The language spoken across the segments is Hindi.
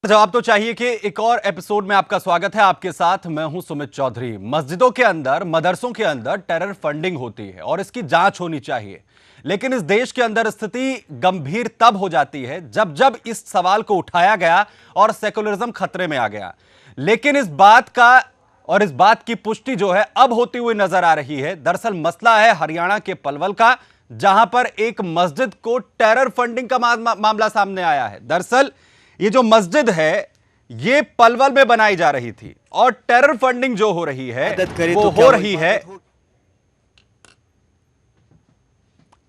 जवाब तो चाहिए कि एक और एपिसोड में आपका स्वागत है। आपके साथ मैं हूं सुमित चौधरी। मस्जिदों के अंदर, मदरसों के अंदर टेरर फंडिंग होती है और इसकी जांच होनी चाहिए, लेकिन इस देश के अंदर स्थिति गंभीर तब हो जाती है जब जब इस सवाल को उठाया गया और सेकुलरिज्म खतरे में आ गया। लेकिन इस बात की पुष्टि जो है अब होती हुई नजर आ रही है। दरअसल मसला है हरियाणा के पलवल का, जहां पर एक मस्जिद को टेरर फंडिंग का मामला सामने आया है। दरअसल ये जो मस्जिद है ये पलवल में बनाई जा रही थी और टेरर फंडिंग जो हो रही है वो हो रही है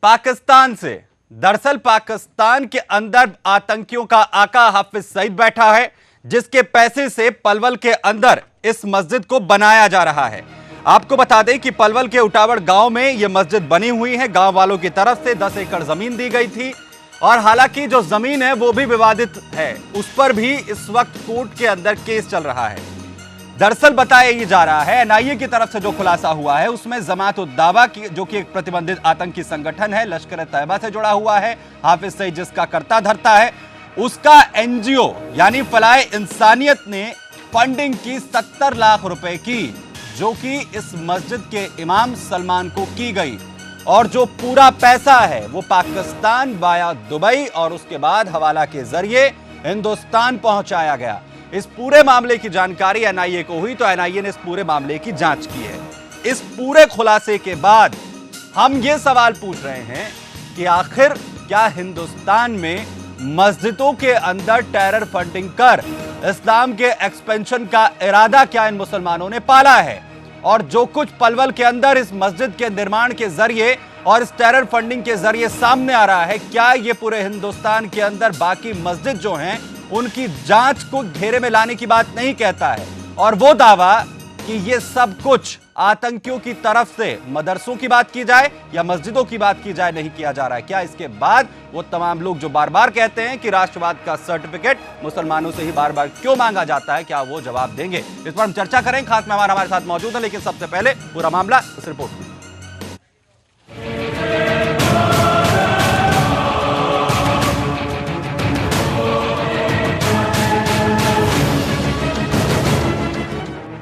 पाकिस्तान से। दरअसल पाकिस्तान के अंदर आतंकियों का आका हाफिज सईद बैठा है, जिसके पैसे से पलवल के अंदर इस मस्जिद को बनाया जा रहा है। आपको बता दें कि पलवल के उटावड़ गांव में यह मस्जिद बनी हुई है। गांव वालों की तरफ से 10 एकड़ जमीन दी गई थी और हालांकि जो जमीन है वो भी विवादित है, उस पर भी इस वक्त कोर्ट के अंदर केस चल रहा है। दरअसल बताया ये जा रहा है, एनआईए की तरफ से जो खुलासा हुआ है उसमें जमात-उद-दावा की, जो कि एक प्रतिबंधित आतंकी संगठन है, लश्कर-ए-तैयबा से जुड़ा हुआ है, हाफिज सईद जिसका कर्ता धर्ता है, उसका एनजीओ यानी फलाए इंसानियत ने फंडिंग की 70 लाख रुपए की, जो कि इस मस्जिद के इमाम सलमान को की गई। और जो पूरा पैसा है वो पाकिस्तान वाया दुबई और उसके बाद हवाला के जरिए हिंदुस्तान पहुंचाया गया। इस पूरे मामले की जानकारी एनआईए को हुई तो एनआईए ने इस पूरे मामले की जांच की है। इस पूरे खुलासे के बाद हम ये सवाल पूछ रहे हैं कि आखिर क्या हिंदुस्तान में मस्जिदों के अंदर टेरर फंडिंग कर इस्लाम के एक्सपेंशन का इरादा क्या इन मुसलमानों ने पाला है? और जो कुछ पलवल के अंदर इस मस्जिद के निर्माण के जरिए और इस टेरर फंडिंग के जरिए सामने आ रहा है, क्या ये पूरे हिंदुस्तान के अंदर बाकी मस्जिद जो हैं उनकी जांच को घेरे में लाने की बात नहीं कहता है? और वो दावा कि ये सब कुछ आतंकियों की तरफ से मदरसों की बात की जाए या मस्जिदों की बात की जाए नहीं किया जा रहा है। क्या इसके बाद वो तमाम लोग जो बार बार कहते हैं कि राष्ट्रवाद का सर्टिफिकेट मुसलमानों से ही बार बार क्यों मांगा जाता है, क्या वो जवाब देंगे? इस पर हम चर्चा करें। खास मेहमान हमारे साथ मौजूद है, लेकिन सबसे पहले पूरा मामला इस रिपोर्ट में।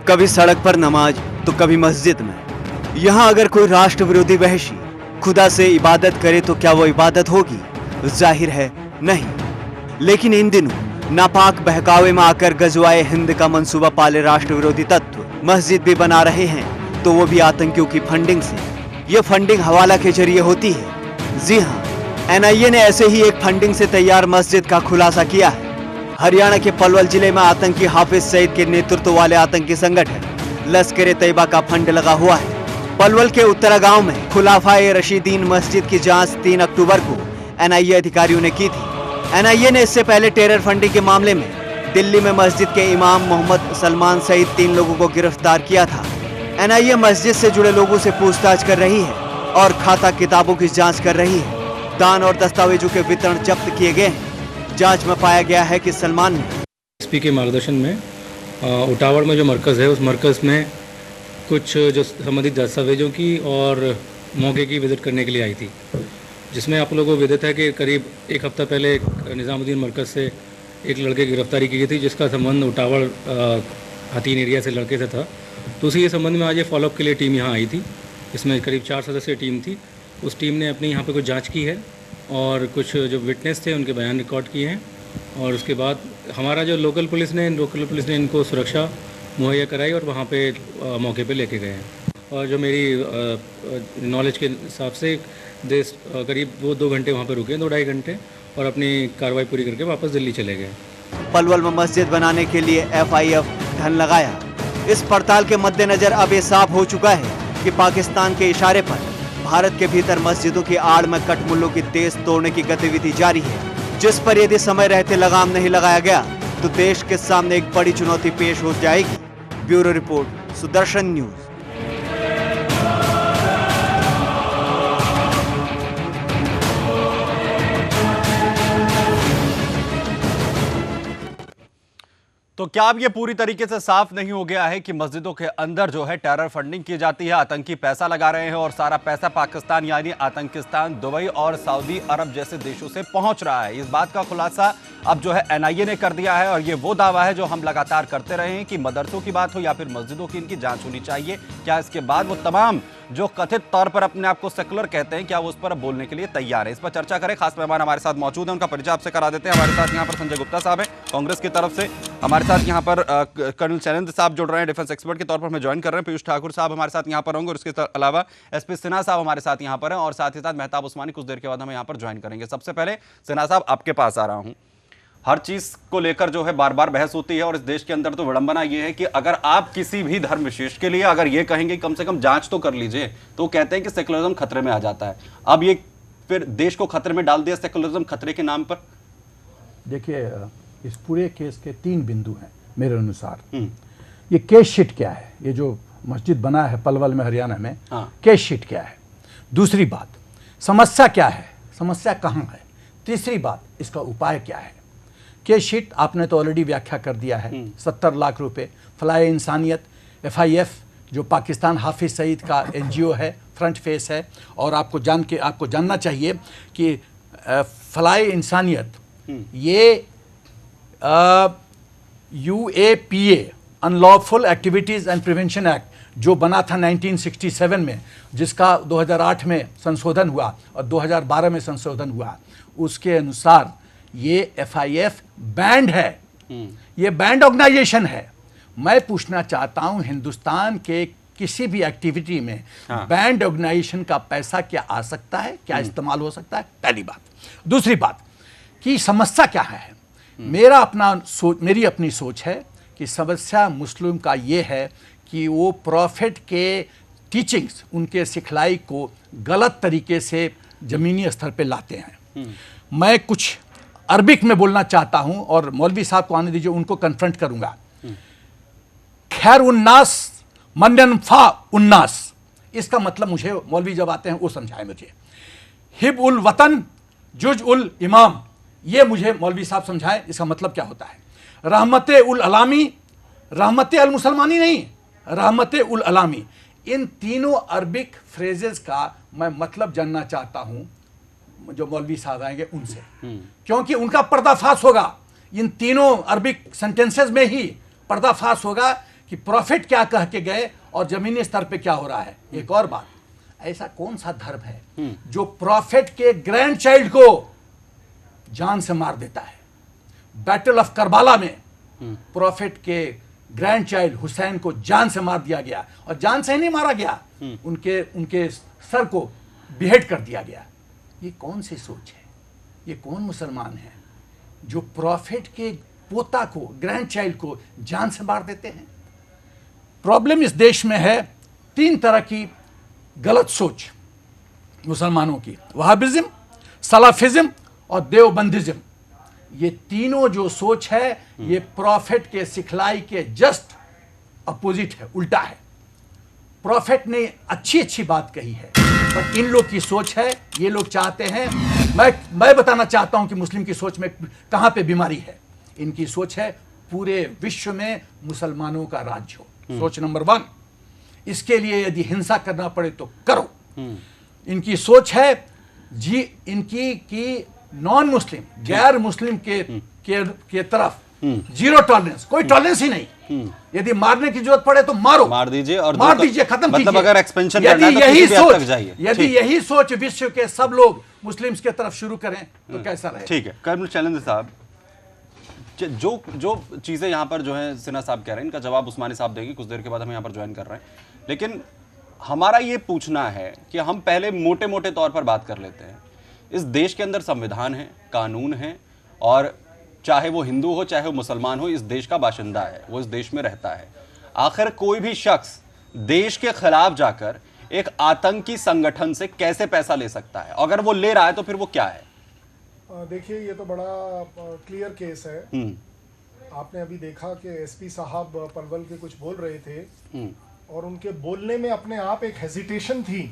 कभी सड़क पर नमाज तो कभी मस्जिद में। यहाँ अगर कोई राष्ट्र विरोधी वहशी खुदा से इबादत करे तो क्या वो इबादत होगी? जाहिर है नहीं। लेकिन इन दिनों नापाक बहकावे में आकर गजवाए हिंद का मंसूबा पाले राष्ट्र विरोधी तत्व मस्जिद भी बना रहे हैं, तो वो भी आतंकियों की फंडिंग से। ये फंडिंग हवाला के जरिए होती है। जी हाँ, एनआईए ने ऐसे ही एक फंडिंग से तैयार मस्जिद का खुलासा किया है। हरियाणा के पलवल जिले में आतंकी हाफिज सईद के नेतृत्व वाले आतंकी संगठन लश्कर-ए-तैयबा का फंड लगा हुआ है। पलवल के उत्तरा गांव में खुलाफाए रशीदीन मस्जिद की जांच 3 अक्टूबर को एनआईए अधिकारियों ने की थी। एनआईए ने इससे पहले टेरर फंडिंग के मामले में दिल्ली में मस्जिद के इमाम मोहम्मद सलमान सहित 3 लोगों को गिरफ्तार किया था। एनआईए मस्जिद से जुड़े लोगों से पूछताछ कर रही है और खाता किताबों की जाँच कर रही है। दान और दस्तावेजों के वितरण जब्त किए गए हैं। जांच में पाया गया है कि सलमान ने एसपी के मार्गदर्शन में उटावड़ में जो मरकज़ है उस मरकज़ में कुछ जो संबंधित दस्तावेजों की और मौके की विजिट करने के लिए आई थी, जिसमें आप लोगों को विदित है कि करीब 1 हफ्ता पहले निज़ामुद्दीन मरकज़ से एक लड़के की गिरफ्तारी की गई थी, जिसका संबंध उटावड़ हतीन एरिया से लड़के से था। तो उसी के संबंध में आज ये फॉलोअप के लिए टीम यहाँ आई थी। इसमें करीब 4 सदस्यीय टीम थी। उस टीम ने अपनी यहाँ पर कुछ जाँच की है और कुछ जो विटनेस थे उनके बयान रिकॉर्ड किए हैं। और उसके बाद हमारा जो लोकल पुलिस ने इनको सुरक्षा मुहैया कराई और वहाँ पे मौके पे लेके गए हैं। और जो मेरी नॉलेज के हिसाब से देश करीब वो 2 घंटे वहाँ पे रुके, 2-2.5 घंटे, और अपनी कार्रवाई पूरी करके वापस दिल्ली चले गए। पलवल में मस्जिद बनाने के लिए एफआईएफ धन लगाया। इस पड़ताल के मद्देनजर अब ये साफ हो चुका है कि पाकिस्तान के इशारे पर भारत के भीतर मस्जिदों की आड़ में कटमुल्लों की तेज तोड़ने की गतिविधि जारी है, जिस पर यदि समय रहते लगाम नहीं लगाया गया तो देश के सामने एक बड़ी चुनौती पेश हो जाएगी। Bureau report, Sudarshan news. तो क्या अब ये पूरी तरीके से साफ नहीं हो गया है कि मस्जिदों के अंदर जो है टेरर फंडिंग की जाती है, आतंकी पैसा लगा रहे हैं और सारा पैसा पाकिस्तान यानी आतंकिस्तान, दुबई और सऊदी अरब जैसे देशों से पहुंच रहा है? इस बात का खुलासा अब जो है एनआईए ने कर दिया है और ये वो दावा है जो हम लगातार करते रहे हैं कि मदरसों की बात हो या फिर मस्जिदों की, इनकी जांच होनी चाहिए। क्या इसके बाद वो तमाम जो कथित तौर पर अपने आप को सेकुलर कहते हैं, क्या वो उस पर अब बोलने के लिए तैयार है? इस पर चर्चा करें। खास मेहमान हमारे साथ मौजूद हैं, उनका परिचय आपसे करा देते हैं। हमारे साथ यहाँ पर संजय गुप्ता साहब हैं कांग्रेस की तरफ से, हमारे साथ यहाँ पर कर्नल शैलेंद्र साहब जुड़ रहे हैं, डिफेंस एक्सपर्ट के तौर पर हमें ज्वाइन कर रहे हैं। पीयूष ठाकुर साहब हमारे साथ यहाँ पर होंगे और इसके अलावा एसपी सिन्हा साहब हमारे साथ यहाँ पर हैं और साथ ही साथ मेहताब उस्मानी कुछ देर के बाद हमें यहाँ पर ज्वाइन करेंगे। सबसे पहले सिन्हा साहब आपके पास आ रहा हूँ। हर चीज को लेकर जो है बार बार बहस होती है और इस देश के अंदर तो विडंबना ये है कि अगर आप किसी भी धर्म विशेष के लिए अगर ये कहेंगे कम से कम जांच तो कर लीजिए, तो कहते हैं कि सेकुलरिज्म खतरे में आ जाता है। अब ये फिर देश को खतरे में डाल दिया सेकुलरिज्म खतरे के नाम पर। देखिए, इस पूरे केस के 3 बिंदु हैं मेरे अनुसार। ये केस शीट क्या है, ये जो मस्जिद बना है पलवल में हरियाणा में, केस शीट क्या है? दूसरी बात, समस्या क्या है, समस्या कहाँ है? तीसरी बात, इसका उपाय क्या है? केस शीट आपने तो ऑलरेडी व्याख्या कर दिया है। 70 लाख रुपए, फलाए इंसानियत, FIF जो पाकिस्तान हाफिज सईद का NGO है, फ्रंट फेस है। और आपको जानना चाहिए कि फलाए इंसानियत ये UAPA unlawful activities and prevention act जो बना था 1967 में, जिसका 2008 में संशोधन हुआ और 2012 में संशोधन हुआ, उसके अनुसार ये FIF बैंड है, ये बैंड ऑर्गेनाइजेशन है। मैं पूछना चाहता हूं, हिंदुस्तान के किसी भी एक्टिविटी में बैंड ऑर्गेनाइजेशन का पैसा क्या आ सकता है, क्या इस्तेमाल हो सकता है? पहली बात। दूसरी बात कि समस्या क्या है? मेरी अपनी सोच है कि समस्या मुस्लिम का ये है कि वो प्रॉफिट के टीचिंग्स, उनके सिखलाई को गलत तरीके से ज़मीनी स्तर पे लाते हैं। मैं कुछ अरबिक में बोलना चाहता हूं और मौलवी साहब को आने दीजिए, उनको कन्फ्रंट करूंगा। खैर उन्नास मनफा उन्नास, इसका मतलब मुझे मौलवी जब आते हैं वो समझाए मुझे। हिब उल वतन जुज उल इमाम, ये मुझे मौलवी साहब समझाए इसका मतलब क्या होता है। रहमत उल अलामी, रहमत अल मुसलमानी नहीं, रहमत उल अलामी, इन तीनों अरबिक फ्रेजेस का मैं मतलब जानना चाहता हूं जो मौलवी साहब आएंगे उनसे, क्योंकि उनका पर्दाफाश होगा। इन तीनों अरबिक सेंटेंसेस में ही पर्दाफाश होगा कि प्रॉफिट क्या कह के गए और जमीनी स्तर पे क्या हो रहा है। एक और बात, ऐसा कौन सा धर्म है जो प्रॉफिट के ग्रैंड चाइल्ड को जान से मार देता है? बैटल ऑफ करबाला में प्रॉफिट के ग्रैंड चाइल्ड हुसैन को जान से मार दिया गया, और जान से नहीं मारा गया, उनके सर को बिहेड कर दिया गया। ये कौन सी सोच है? ये कौन मुसलमान है जो प्रॉफिट के पोता को, ग्रैंड चाइल्ड को जान से मार देते हैं? प्रॉब्लम इस देश में है 3 तरह की गलत सोच मुसलमानों की, वहाबिज्म, सलाफिज्म और देवबंदिज्म। ये तीनों जो सोच है ये प्रॉफिट के सिखलाई के जस्ट अपोजिट है, उल्टा है। प्रॉफिट ने अच्छी बात कही है, पर इन लोग की सोच है, ये लोग चाहते हैं, मैं बताना चाहता हूं कि मुस्लिम की सोच में कहां पे बीमारी है। इनकी सोच है पूरे विश्व में मुसलमानों का राज्य हो, सोच नंबर 1। इसके लिए यदि हिंसा करना पड़े तो करो। इनकी सोच है इनकी कि नॉन मुस्लिम, गैर मुस्लिम के तरफ जीरो टॉलरेंस, कोई टॉलरेंस ही नहीं। यदि मारने की जरूरत पड़े तो मार दीजिए और मार दीजिए, खत्म कीजिए। मतलब अगर एक्सपेंशन यदि यही यही सोच विश्व के सब लोग मुस्लिम्स की तरफ शुरू करें तो कैसा रहे? ठीक है। कर्नल शैलेंद्र साहब, जो चीजें यहाँ पर जो है सिन्हा साहब कह रहे हैं, इनका जवाब उस्मानी साहब देंगे, कुछ देर के बाद हम यहाँ पर ज्वाइन कर रहे हैं। लेकिन हमारा ये पूछना है कि हम पहले मोटे मोटे तौर पर बात कर लेते हैं। इस देश के अंदर संविधान है, कानून है, और चाहे वो हिंदू हो चाहे वो मुसलमान हो, इस देश का बाशिंदा है, वो इस देश में रहता है। आखिर कोई भी शख्स देश के खिलाफ जाकर एक आतंकी संगठन से कैसे पैसा ले सकता है? अगर वो ले रहा है तो फिर वो क्या है? देखिए, ये तो बड़ा क्लियर केस है। आपने अभी देखा कि एसपी साहब पलवल के कुछ बोल रहे थे और उनके बोलने में अपने आप एक हेजिटेशन थी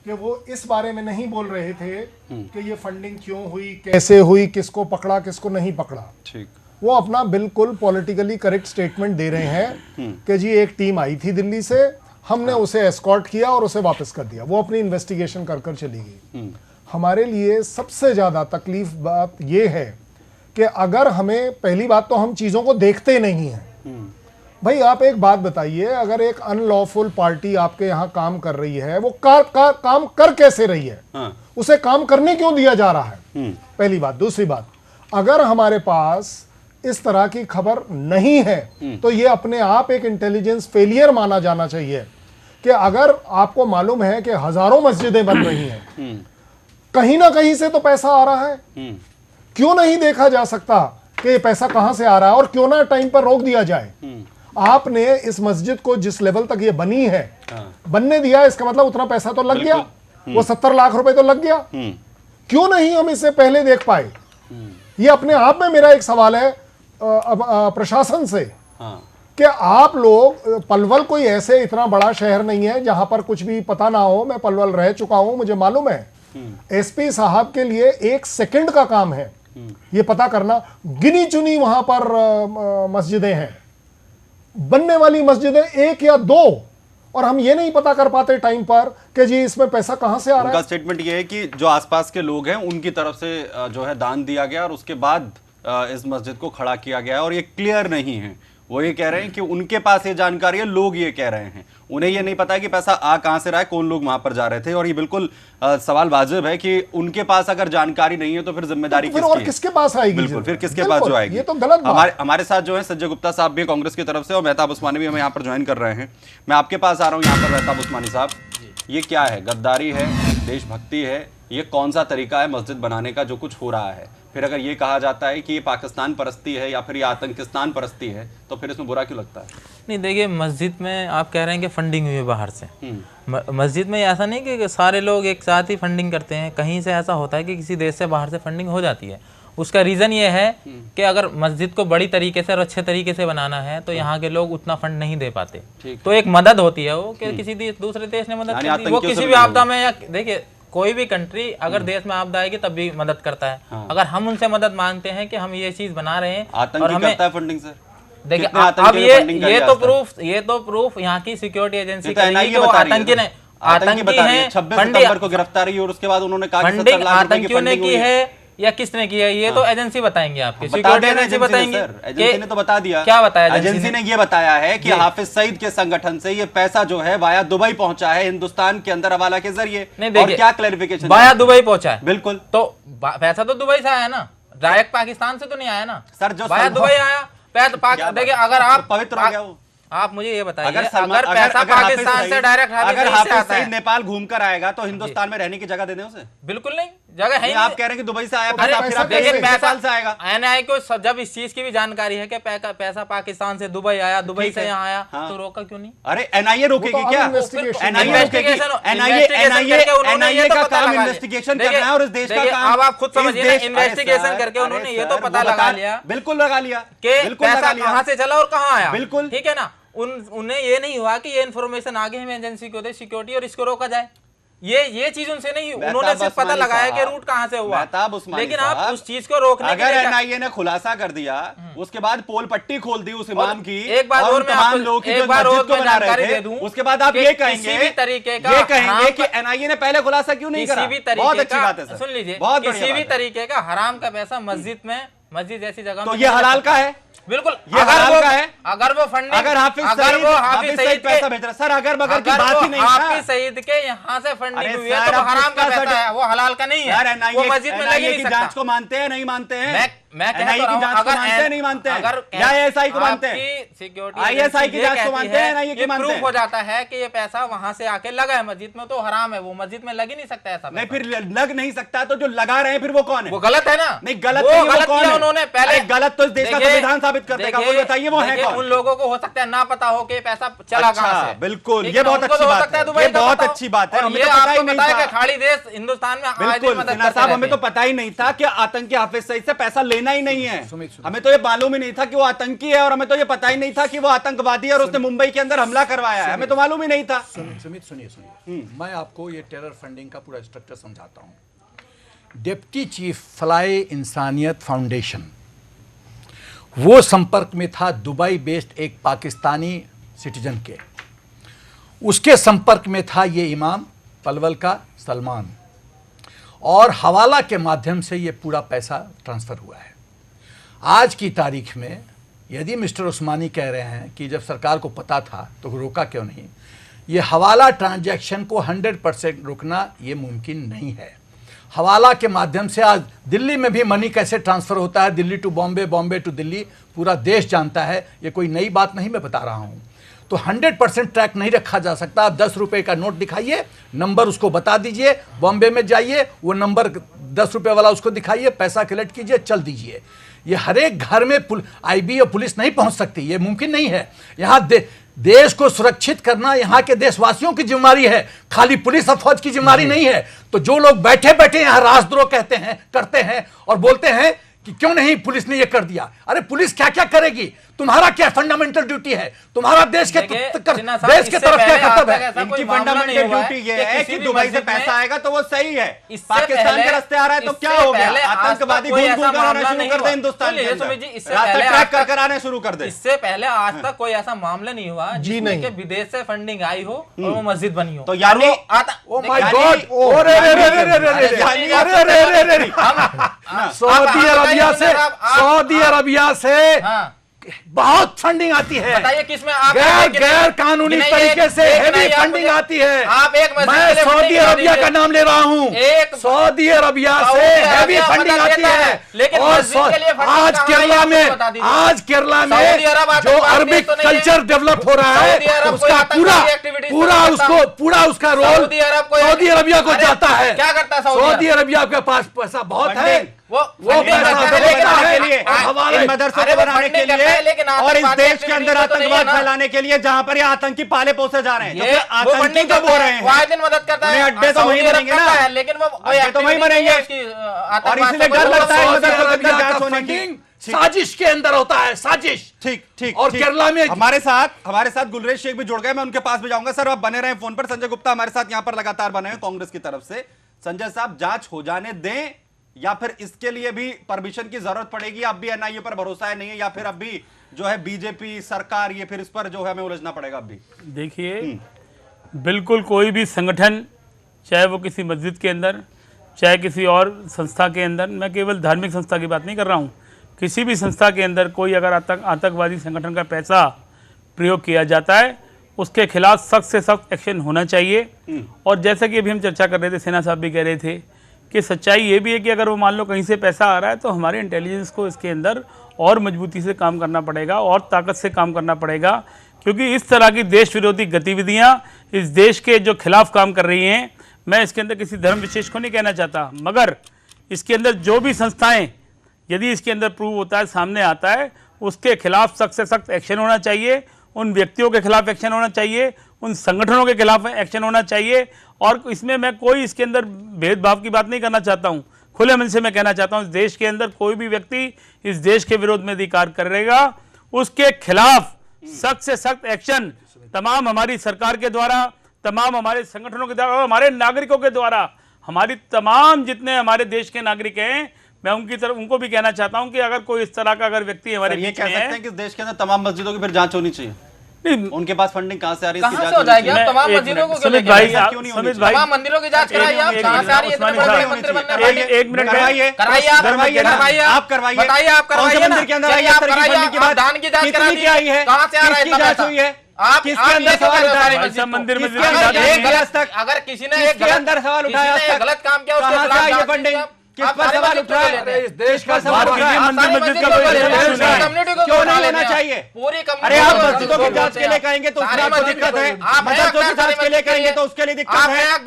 कि वो इस बारे में नहीं बोल रहे थे कि ये फंडिंग क्यों हुई, कैसे हुई, किसको पकड़ा किसको नहीं पकड़ा। ठीक। वो अपना बिल्कुल पॉलिटिकली करेक्ट स्टेटमेंट दे रहे हैं कि जी एक टीम आई थी दिल्ली से, हमने उसे एस्कॉर्ट किया और उसे वापस कर दिया, वो अपनी इन्वेस्टिगेशन कर कर चली गई। हमारे लिए सबसे ज्यादा तकलीफ बात यह है कि अगर हमें, पहली बात तो हम चीजों को देखते नहीं हैं। भाई आप एक बात बताइए, अगर एक अनलॉफुल पार्टी आपके यहाँ काम कर रही है, वो काम कर कैसे रही है? उसे काम करने क्यों दिया जा रहा है? पहली बात। दूसरी बात, अगर हमारे पास इस तरह की खबर नहीं है तो ये अपने आप एक इंटेलिजेंस फेलियर माना जाना चाहिए कि अगर आपको मालूम है कि हजारों मस्जिदें बन रही हैं, कहीं ना कहीं से तो पैसा आ रहा है, क्यों नहीं देखा जा सकता कि ये पैसा कहां से आ रहा है और क्यों ना टाइम पर रोक दिया जाए? आपने इस मस्जिद को जिस लेवल तक ये बनी है बनने दिया, इसका मतलब उतना पैसा तो लग गया, वो 70 लाख रुपए तो लग गया। क्यों नहीं हम इससे पहले देख पाए? ये अपने आप में मेरा एक सवाल है प्रशासन से कि आप लोग, पलवल कोई ऐसे इतना बड़ा शहर नहीं है जहां पर कुछ भी पता ना हो। मैं पलवल रह चुका हूं, मुझे मालूम है। एसपी साहब के लिए 1 सेकंड का काम है ये पता करना। गिनी चुनी वहां पर मस्जिदें हैं, बनने वाली मस्जिदें 1 या 2, और हम ये नहीं पता कर पाते टाइम पर कि जी इसमें पैसा कहां से आ रहा है। उनका स्टेटमेंट ये है कि जो आसपास के लोग हैं उनकी तरफ से जो है दान दिया गया और उसके बाद इस मस्जिद को खड़ा किया गया है, और ये क्लियर नहीं है। वो ये कह रहे हैं कि उनके पास ये जानकारी है, लोग ये कह रहे हैं, उन्हें ये नहीं पता है कि पैसा आ कहां से रहा है, कौन लोग वहां पर जा रहे थे। और ये बिल्कुल सवाल वाजिब है कि उनके पास अगर जानकारी नहीं है तो फिर जिम्मेदारी तो और किसके पास आएगी? बिल्कुल, फिर किसके पास जो आएगी? ये तो गलत बात। हमारे साथ जो है संजय गुप्ता साहब भी कांग्रेस की तरफ से और मेहताब उस्मानी भी हमें यहाँ पर ज्वाइन कर रहे हैं। मैं आपके पास आ रहा हूँ यहाँ पर। मेहताब उस्मानी साहब, ये क्या है? गद्दारी है, देशभक्ति है, ये कौन सा तरीका है मस्जिद बनाने का जो कुछ हो रहा है? फिर अगर ये कहा जाता है कि ये पाकिस्तान परस्ती है या फिर ये आतंकिस्तान परस्ती है, तो फिर इसमें बुरा क्यों लगता है? नहीं, देखिए, मस्जिद में आप कह रहे हैं कि फंडिंग हुई है बाहर से। मस्जिद में ऐसा नहीं कि सारे लोग एक साथ ही फंडिंग करते हैं। कहीं से ऐसा होता है कि किसी देश से बाहर से फंडिंग हो जाती है। उसका रीज़न ये है कि अगर मस्जिद को बड़ी तरीके से और अच्छे तरीके से बनाना है तो यहाँ के लोग उतना फंड नहीं दे पाते। तो एक मदद होती है वो कि किसी दूसरे देश ने मदद कर दी, वो किसी भी आपदा में, या देखिए कोई भी कंट्री अगर देश में आपदा आएगी तब भी मदद करता है। अगर हम उनसे मदद मांगते हैं कि हम ये चीज बना रहे हैं और हमें करता है फंडिंग सर, देखिए अब ये तो प्रूफ यहाँ की सिक्योरिटी एजेंसी करेगी कि वो आतंकी ने, आतंकी है, 26 सितंबर को गिरफ्तारी और उसके बाद उन्होंने कहा कि 70 लाख रुपए की आतंकियों ने की है या किसने किया, ये तो एजेंसी बताएंगे, आपकी सिक्योरिटी एजेंसी बताएंगे। एजेंसी ने तो बता दिया। क्या बताया एजेंसी ने? ये बताया है कि हाफिज सईद के संगठन से ये पैसा जो है वाया दुबई पहुंचा है, हिंदुस्तान के अंदर हवाला के जरिए। और क्या क्लैरिफिकेशन? वाया दुबई पहुंचा है, बिल्कुल। तो पैसा तो दुबई से आया ना, डायरेक्ट पाकिस्तान से तो नहीं आया ना सर। जो वाया दुबई आया, देखिए अगर आप पवित्र हो गया वो, आप मुझे ये बताइए, अगर पैसा पाकिस्तान से डायरेक्ट हाफिज सईद नेपाल घूमकर आएगा तो हिंदुस्तान में रहने की जगह दे दें उसे? बिल्कुल नहीं, जगह है। आप कह रहे हैं कि दुबई से आया, फिर आप देखिए पैसा से आएगा। एनआई को जब इस चीज की भी जानकारी है कि पैसा पाकिस्तान से दुबई आया, दुबई से यहाँ आया, तो रोका क्यों नहीं? अरे एनआईए रोकेगी क्या? एनआईए का काम इन्वेस्टिगेशन करना है और इस देश का काम। अब आप खुद समझिए, इन्वेस्टिगेशन करके उन्होंने ये तो पता लगा लिया, बिल्कुल लगा लिया कि पैसा कहाँ से चला और कहाँ आया। बिल्कुल, ठीक है ना। उन्हें ये नहीं हुआ कि ये इन्फॉर्मेशन आगे हमें एजेंसी को दे सिक्योरिटी और इसको रोका जाए। ये चीज उनसे नहीं, उन्होंने सिर्फ पता लगाया कि रूट कहां से हुआ। लेकिन आप उस चीज को रोकने अगर एनआईए ने खुलासा कर दिया, उसके बाद पोल पट्टी खोल दी उस इमाम की, एक बार और मैं आपको जानकारी दे दूं, उसके बाद आप ये कहेंगे कि एनआईए ने पहले खुलासा क्यों नहीं करा? बहुत अच्छी बात है सर, सुन लीजिए, किसी भी तरीके का हराम का पैसा मस्जिद जैसी जगह तो ये हलाल का है? बिल्कुल, ये हलाल का है। अगर वो फंडिंग, अगर हाफिज सईद पैसा भेज रहा सर, अगर मगर की बात ही नहीं है, हाफिज सईद के यहाँ से फंडिंग हुई है तो हराम का पैसा है, वो हलाल का नहीं है। वो मस्जिद में लग ही नहीं सकता। जांच को मानते हैं नहीं मानते हैं? मैं कहता हूं, अगर मानते नहीं मानते हैं, या आईएसआई को मानते हैं, सिक्योरिटी आईएसआई की जांच को मानते हैं, एनआईए की मानते हैं। प्रूफ हो जाता है कि ये पैसा वहां से आके लगा है मस्जिद में, तो हराम है, वो मस्जिद में लग ही नहीं सकता ऐसा। नहीं, फिर लग नहीं सकता तो जो लगा रहे हैं फिर वो कौन है? वो गलत है ना। नहीं, गलत नहीं, वो कौन है? उन्होंने पहले गलत तो इस देश का संविधान साबित कर देगा। वो बताइए वो है कौन? उन लोगों को हो सकता है ना पता हो कि पैसा चला कहां से। बिल्कुल, ये बहुत अच्छी बात है, ये बहुत अच्छी बात है। हमें तो पता ही नहीं था कि खाड़ी देश हिंदुस्तान में बिल्कुल साहब, हमें तो पता ही नहीं था कि आतंकी हाफिज सईद से पैसा लेना ही नहीं है। हमें तो ये मालूम ही नहीं था कि वो आतंकी है, और हमें तो ये पता ही नहीं था कि वो आतंकवादी है और उसने मुंबई के अंदर हमला करवाया है। हमें तो मालूम ही नहीं था। सुमित सुनिए, मैं आपको ये टेरर फंडिंग का पूरा स्ट्रक्चर समझाता हूं। डिप्टी चीफ फ्लाई इंसानियत फाउंडेशन, वो संपर्क में था दुबई बेस्ड एक पाकिस्तानी सिटीजन के, उसके संपर्क में था ये इमाम पलवल का सलमान, और हवाला के माध्यम से ये पूरा पैसा ट्रांसफ़र हुआ है। आज की तारीख में यदि मिस्टर उस्मानी कह रहे हैं कि जब सरकार को पता था तो रोका क्यों नहीं, ये हवाला ट्रांजैक्शन को 100% रोकना ये मुमकिन नहीं है। हवाला के माध्यम से आज दिल्ली में भी मनी कैसे ट्रांसफ़र होता है, दिल्ली टू बॉम्बे, बॉम्बे टू दिल्ली, पूरा देश जानता है, ये कोई नई बात नहीं मैं बता रहा हूँ। तो 100% ट्रैक नहीं रखा जा सकता। आप 10 रुपये का नोट दिखाइए, नंबर उसको बता दीजिए, बॉम्बे में जाइए, वो नंबर 10 रुपये वाला उसको दिखाइए, पैसा कलेक्ट कीजिए, चल दीजिए। ये हर एक घर में आईबी और पुलिस नहीं पहुंच सकती, ये मुमकिन नहीं है। यहाँ देश को सुरक्षित करना यहाँ के देशवासियों की जिम्मेदारी है, खाली पुलिस और फौज की जिम्मेदारी नहीं है। तो जो लोग बैठे बैठे यहाँ राजद्रोह करते हैं और बोलते हैं कि क्यों नहीं पुलिस ने ये कर दिया, अरे पुलिस क्या क्या करेगी, तुम्हारा क्या फंडामेंटल ड्यूटी है, तुम्हारा देश के तरफ क्या कर्तव्य है? इनकी फंडामेंटल ड्यूटी ये है कि दुबई से पैसा आएगा तो वो सही है, पाकिस्तान के रास्ते आ रहा है तो क्या हो गया, आतंकवादी घूम घूम कर आना शुरू कर दे हिंदुस्तान के अंदर, रास्ता ट्रैक कर आने शुरू कर दे। इससे पहले आज तक कोई ऐसा मामला नहीं हुआ जिसमें कि विदेश से फंडिंग आई हो और वो मस्जिद बनी हो। तो यानी oh my God, Saudi Arabia से बहुत फंडिंग आती है, बताइए किसमें आप गैर कानूनी तरीके से हेवी फंडिंग आती है। आप एक मैं सऊदी अरबिया का नाम ले रहा हूँ, सऊदी अरबिया से हेवी फंडिंग आती है। लेकिन और आज केरला में जो अरबिक कल्चर डेवलप हो रहा है उसका पूरा उसका रोल सऊदी अरबिया को जाता है। क्या करता है सऊदी अरबिया के पास पैसा बहुत है, वो मदरसों को बनाने के लिए और इस देश के अंदर आतंकवाद फैलाने के लिए जहां पर ये आतंकी पाले पोसे जा रहे हैं, आतंकी तो बोल रहे हैं, दिन मदद करता है, अड्डे तो वहीं बनेंगे ना, लेकिन वो अड्डे तो वहीं बनेंगे और इसलिए डर लगता है मदरसों के अंदर जांच होने की। साजिश के अंदर होता है, साजिश। ठीक और केरला में हमारे साथ गुलरेज शेख भी जुड़ गए, मैं उनके पास भी जाऊंगा। सर आप बने रहे फोन पर, संजय गुप्ता हमारे साथ यहां पर लगातार बने हैं कांग्रेस की तरफ से। संजय साहब, जांच हो जाने दें या फिर इसके लिए भी परमिशन की जरूरत पड़ेगी? अब भी एनआईए पर भरोसा है नहीं है, या फिर अब भी जो है बीजेपी सरकार ये फिर इस पर जो है हमें उलझना पड़ेगा? अब भी देखिए, बिल्कुल कोई भी संगठन, चाहे वो किसी मस्जिद के अंदर, चाहे किसी और संस्था के अंदर, मैं केवल धार्मिक संस्था की बात नहीं कर रहा हूँ, किसी भी संस्था के अंदर कोई अगर आतंकवादी संगठन का पैसा प्रयोग किया जाता है उसके खिलाफ सख्त से सख्त एक्शन होना चाहिए। और जैसा कि अभी हम चर्चा कर रहे थे, सेना साहब भी कह रहे थे कि सच्चाई ये भी है कि अगर वो मान लो कहीं से पैसा आ रहा है तो हमारे इंटेलिजेंस को इसके अंदर और मजबूती से काम करना पड़ेगा और ताकत से काम करना पड़ेगा, क्योंकि इस तरह की देश विरोधी गतिविधियां इस देश के जो खिलाफ काम कर रही हैं, मैं इसके अंदर किसी धर्म विशेष को नहीं कहना चाहता, मगर इसके अंदर जो भी संस्थाएं, यदि इसके अंदर प्रूव होता है, सामने आता है, उसके खिलाफ सख्त से सख्त एक्शन होना चाहिए, उन व्यक्तियों के खिलाफ एक्शन होना चाहिए, उन संगठनों के खिलाफ एक्शन होना चाहिए। और इसमें मैं कोई इसके अंदर भेदभाव की बात नहीं करना चाहता हूं, खुले मन से मैं कहना चाहता हूं, इस देश के अंदर कोई भी व्यक्ति इस देश के विरोध में अधिकार करेगा उसके खिलाफ सख्त से सख्त एक्शन तमाम हमारी सरकार के द्वारा, तमाम हमारे संगठनों के द्वारा और हमारे नागरिकों के द्वारा, हमारी तमाम जितने हमारे देश के नागरिक हैं, मैं उनकी तरफ उनको भी कहना चाहता हूं कि अगर कोई इस तरह का अगर व्यक्ति हमारे ये कह सकते हैं कि देश के अंदर तमाम मस्जिदों की फिर जांच होनी चाहिए। नहीं, उनके पास फंडिंग कहां से आ रही है, कहां से हो जाएगी? आप तमाम मंदिरों को सुमित भाई, तमाम मंदिरों की जांच कराइए, आप कहां से आ रही है? एक मिनट करवाइए, आप करवाइए, बताइए, आप करवाइए मंदिर के अंदर आइए, आप कराइए, दान की जांच करा दी है, कहां से आ रहा है? जांच हुई है, आप किसके अंदर सवाल उठाया? मंदिर में अगर किसी ने एक अंदर सवाल उठाया, गलत काम किया, उसके कहां से आई ये फंडिंग? किस पर सवाल उठ रहा है? इस देश का सवाल उठ रहा है, मंदिर मस्जिद का क्यों नहीं होना चाहिए? पूरी अरे आप मस्जिदों की जांच के लिए कहेंगे तो उसमें आपको दिक्कत है, मदरसों की जांच के लिए कहेंगे तो उसके लिए दिक्कत है,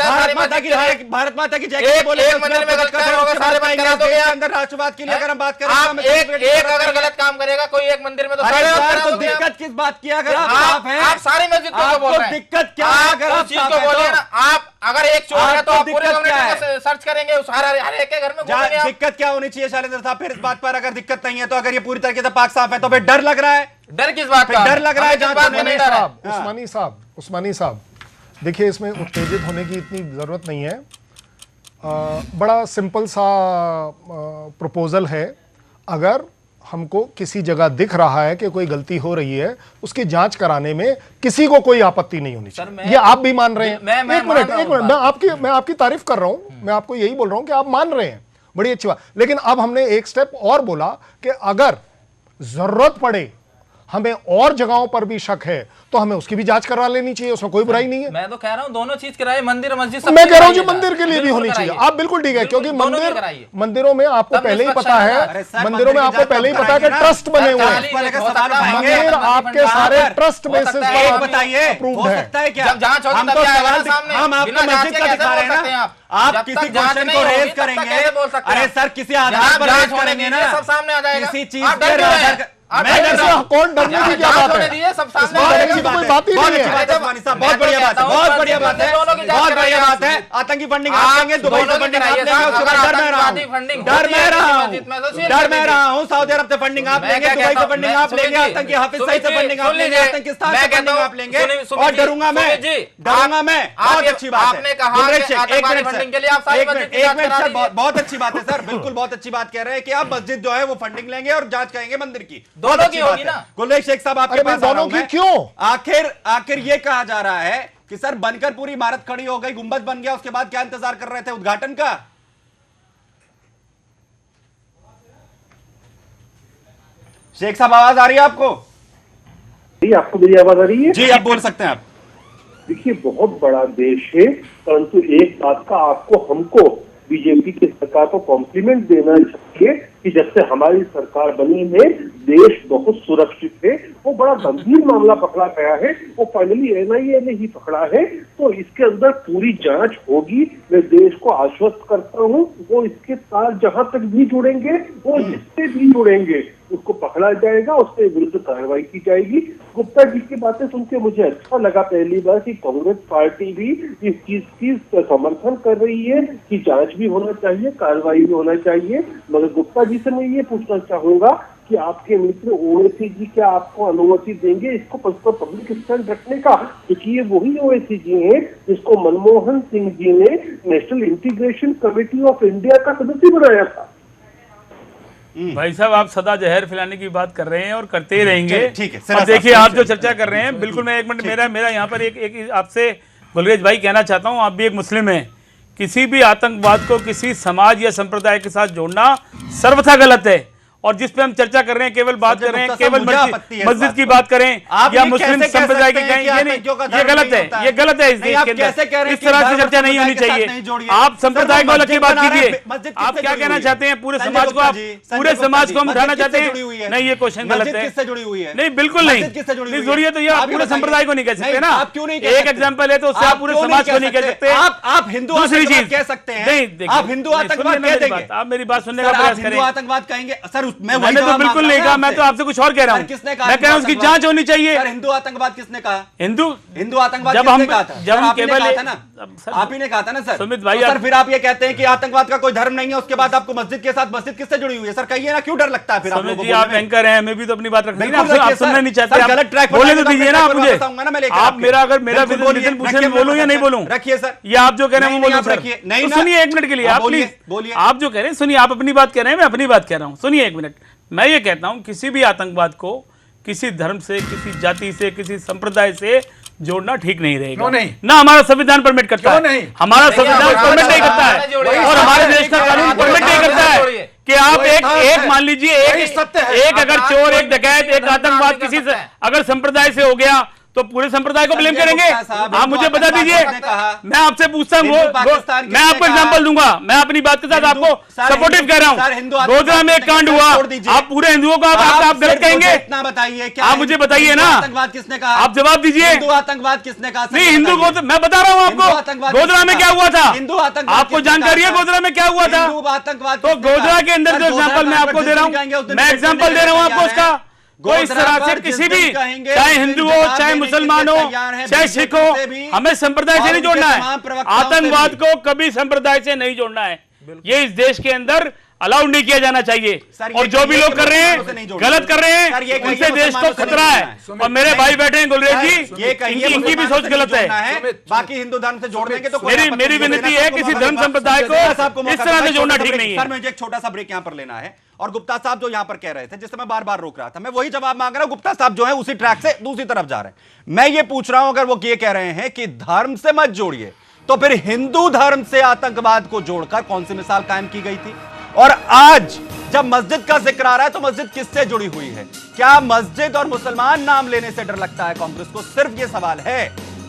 भारत माता की जय बोले मंदिर में गलत काम होगा, सारे बंद करा दोगे अंदर राष्ट्रवाद के लिए अगर हम बात करें, आप एक अगर गलत काम करेगा कोई एक मंदिर में तो तो दिक्कत किस बात की? अगर आप हैं, आप सारी मस्जिद को बोल रहे हैं, दिक्कत क्या है? अगर आप चीज को बोलिए ना, आप अगर एक चोर है तो आप पूरे कम्युनिटी को सर्च करेंगे, उस हर एक के घर में घूमेंगे। दिक्कत क्या होनी चाहिए शैलेंद्र साहब? फिर इस बात पर अगर दिक्कत नहीं है तो अगर ये पूरी तरीके से पाक साफ है तो फिर डर लग रहा है? डर किस बात का? डर लग रहा है उस्मानी साहब, देखिए इसमें उत्तेजित होने की इतनी जरूरत नहीं है। बड़ा सिंपल सा प्रपोजल है। अगर हमको किसी जगह दिख रहा है कि कोई गलती हो रही है, उसकी जांच कराने में किसी को कोई आपत्ति नहीं होनी चाहिए। ये आप भी मान रहे हैं। एक मिनट, मैं आपकी तारीफ कर रहा हूं, मैं आपको यही बोल रहा हूं कि आप मान रहे हैं, बड़ी अच्छी बात। लेकिन अब हमने एक स्टेप और बोला कि अगर जरूरत पड़े, हमें और जगहों पर भी शक है, तो हमें उसकी भी जांच करा लेनी चाहिए, उसमें कोई बुराई नहीं है। मैं तो कह रहा हूं दोनों चीज कराए, मंदिर मस्जिद सब। मैं कह रहा हूं जी मंदिर के लिए भी होनी चाहिए। आप बिल्कुल ठीक है, क्योंकि मंदिरों में आपको पहले ही पता है, मंदिरों में आपको पहले ही पता है कि ट्रस्ट बने हुए हैं। मंदिर आपके सारे ट्रस्ट बेसिस पर बताइए, अप्रूव्ड हो है। सकता है क्या? जब जांच होगी हम तब तो क्या आएगा सवाल सामने? हम आपको बिना जांच मस्जिद के का कैसे दिखा रहे बोल हैं सकते हैं ना, आप? आप जब किसी तक जांच क्वेश्चन नहीं को होगी, रेज तब तक करेंगे। कैसे बोल सकते हैं अरे आप? सर किसी आधार पर जांच रेज होने करेंगे दीजिए, ना, सब सामने आ जाएगा। किसी चीज आप के डर क्यों रहे आधार हैं? मैं डर रहा हूं। कौन डरने की क्या बात है? सब सामने बहुत आ अच्छी जाएगा। कोई बात ही बहुत नहीं अच्छी है। बात है सुभानी साहब, बहुत बढ़िया बात है, बहुत बढ़िया बात है, बहुत बढ़िया बात है। आतंकी फंडिंग आप लेंगे, दुबई से फंडिंग आप लेंगे, उसके बाद डर मैं रहा हूं, डर मैं रहा हूं, सऊदी अरब से फंडिंग आप लेंगे, दुबई से फंडिंग आप लेंगे, आतंकी हाफिज सईद से फंडिंग आप लेंगे, आतंकिस्तान से फंडिंग आप लेंगे, और डरूंगा मैं, डरूंगा मैं। बहुत अच्छी बात है। एक मिनट सर, बहुत अच्छी बात है सर, बिल्कुल बहुत अच्छी बात कह रहे हैं कि आप मस्जिद जो है वो फंडिंग लेंगे और जांच करेंगे मंदिर की। दोनों की होगी ना। गुलरेज शेख साहब आपके पास दोनों की क्यों? आखिर ये कहा जा रहा है कि सर बनकर पूरी इमारत खड़ी हो गई, गुंबद बन गया, उसके बाद क्या इंतजार कर रहे थे उद्घाटन का? शेख साहब आवाज आ रही है आपको? जी, आपको मेरी आवाज आ रही है? जी, आप बोल सकते हैं। आप देखिए, बहुत बड़ा देश है, परंतु एक बात का आपको हमको बीजेपी की सरकार को कॉम्प्लीमेंट देना चाहिए कि जब से हमारी सरकार बनी है देश बहुत सुरक्षित है। वो बड़ा गंभीर मामला पकड़ा गया है, वो फाइनली एनआईए ने ही पकड़ा है, तो इसके अंदर पूरी जांच होगी। मैं देश को आश्वस्त करता हूँ, वो इसके साथ जहां तक भी जुड़ेंगे, वो जिससे भी जुड़ेंगे, उसको पकड़ा जाएगा, उसके विरुद्ध कार्रवाई की जाएगी। गुप्ता जी की बातें सुन के मुझे अच्छा लगा पहली बार कि कांग्रेस पार्टी भी इस चीज की समर्थन कर रही है कि जांच भी होना चाहिए, कार्रवाई भी होना चाहिए। मगर गुप्ता जी से मैं ये पूछना चाहूंगा कि आपके मित्र ओवैसी जी क्या आपको अनुमति देंगे इसको पब्लिक स्टैंड रखने का? क्योंकि ये वही ओवैसी जी हैं जिसको मनमोहन सिंह जी ने national integration committee of India का सदस्य बनाया था। भाई साहब, आप सदा जहर फैलाने की बात कर रहे हैं और करते ही रहेंगे। ठीक है, और देखिए, आप जो चर्चा कर रहे हैं, बिल्कुल मैं एक मिनट, मेरा यहाँ पर एक आपसे गुलरेज भाई कहना चाहता हूँ, आप भी एक मुस्लिम हैं। किसी भी आतंकवाद को किसी समाज या संप्रदाय के साथ जोड़ना सर्वथा गलत है। और जिस पे हम चर्चा कर रहे हैं, केवल बात कर रहे हैं, केवल मस्जिद की बात करें या मुस्लिम संप्रदाय की कहें, ये गलत है, ये गलत है। इस देश के अंदर इस तरह से चर्चा नहीं होनी चाहिए। आप संप्रदाय को अलग की बात कीजिए। आप क्या कहना चाहते हैं? पूरे समाज को, आप पूरे समाज को हम उठाना चाहते हैं? नहीं, ये क्वेश्चन गलत है। किससे जुड़ी हुई है? नहीं, बिल्कुल नहीं जुड़ी है, तो ये आप पूरे संप्रदाय को नहीं कह सकते ना। एक एग्जाम्पल है तो उससे आप पूरे समाज को नहीं कह सकते। आप हिंदू दूसरी चीज कह सकते हैं, नहीं, आप हिंदू आतंकवाद कह देंगे। आप मेरी बात सुनने का प्रयास करें। हिंदू आतंकवाद कहेंगे सर? मैंने तो बिल्कुल नहीं कहा, मैं तो आपसे कुछ और कह रहा हूँ। किसने कहा? मैं कह रहा हूँ उसकी जांच होनी चाहिए। सर, हिंदू आतंकवाद किसने कहा? हिंदू आतंकवाद जब किसने कहा था? जब हम केवल आप ही ने कहा था ना सर। सुमित भाई, सर फिर आप ये कहते हैं कि आतंकवाद का कोई धर्म नहीं है, उसके बाद आपको मस्जिद के साथ मस्जिद किससे जुड़ी हुई है? सर कहिए ना, क्यों डर लगता है फिर आप लोगों को? आप एंकर हैं, हमें भी तो अपनी बात रखनी है। आप सुनना नहीं चाहते, गलत ट्रैक बोले तो दीजिए ना आप मुझे। आप मेरा अगर मेरा विजन पूछे बोलूं या नहीं बोलूं? रखिए सर। ये आप जो कह रहे हैं वो बोलूं सर? नहीं, सुनिए एक मिनट के लिए, आप प्लीज बोलिए। आप जो कह रहे हैं सुनिए, आप अपनी बात कह रहे हैं, मैं अपनी बात कह रहा हूं। सुनिए एक मिनट, मैं ये कहता हूं किसी भी आतंकवाद को किसी धर्म से, किसी जाति से, किसी संप्रदाय से जोड़ना ठीक नहीं रहेगा। क्यों नहीं? ना हमारा संविधान परमिट करता है। नहीं? हमारा संविधान परमिट नहीं करता है और हमारे देश का कानून परमिट नहीं करता है कि आप एक मान लीजिए एक अगर चोर, एक डकैत, एक आतंकवाद किसी से अगर संप्रदाय से हो गया तो पूरे संप्रदाय को ब्लेम करेंगे? आप मुझे बता दीजिए, मैं आपसे पूछता हूँ, मैं आपको एग्जांपल दूंगा, मैं अपनी बात के साथ आपको सपोर्टिव कह रहा हूँ। गोधरा में एक कांड हुआ, आप पूरे हिंदुओं को आप गलत कहेंगे? इतना बताइए, आप मुझे बताइए ना, आतंकवाद किसने कहा? आप जवाब दीजिए। हिंदू आतंकवाद किसने कहा? नहीं, हिंदू को मैं बता रहा हूँ आपको, गोधरा में क्या हुआ था? हिंदू आतंकवाद आपको जानकारी है गोधरा में क्या हुआ था? आतंकवाद तो गोधरा के अंदर जो एग्जाम्पल मैं आपको दे रहा हूँ, मैं एग्जाम्पल दे रहा हूँ आपको उसका। कोई इस तरह से किसी भी, चाहे हिंदू हो, चाहे मुसलमान हो, चाहे सिख हो, हमें संप्रदाय से नहीं जोड़ना है। आतंकवाद को कभी संप्रदाय से नहीं जोड़ना है। ये इस देश के अंदर अलाउड नहीं किया जाना चाहिए। और जो भी लोग कर रहे हैं, गलत कर रहे हैं, उनसे देश को खतरा है। और मेरे भाई बैठे हैं गुलरेज जी, इनकी भी सोच गलत है। बाकी हिंदू धर्म से जोड़ देंगे तो मेरी विनती है, किसी धर्म संप्रदाय को इस तरह से जोड़ना ठीक नहीं है। सर मुझे एक छोटा सा ब्रेक यहां पर लेना है। और गुप्ता साहब जो यहां पर कह रहे थे, जिससे मैं बार बार रोक रहा था, मैं वही जवाब मांग रहा हूं। गुप्ता साहब जो है उसी ट्रैक से दूसरी तरफ जा रहे हैं। मैं ये पूछ रहा हूं, अगर वो ये कह रहे हैं कि धर्म से मत जोड़िए, तो फिर हिंदू धर्म से आतंकवाद को जोड़कर कौन सी मिसाल कायम की गई थी? और आज जब मस्जिद का जिक्र आ रहा है तो मस्जिद किससे जुड़ी हुई है? क्या मस्जिद और मुसलमान नाम लेने से डर लगता है कांग्रेस को? सिर्फ यह सवाल है,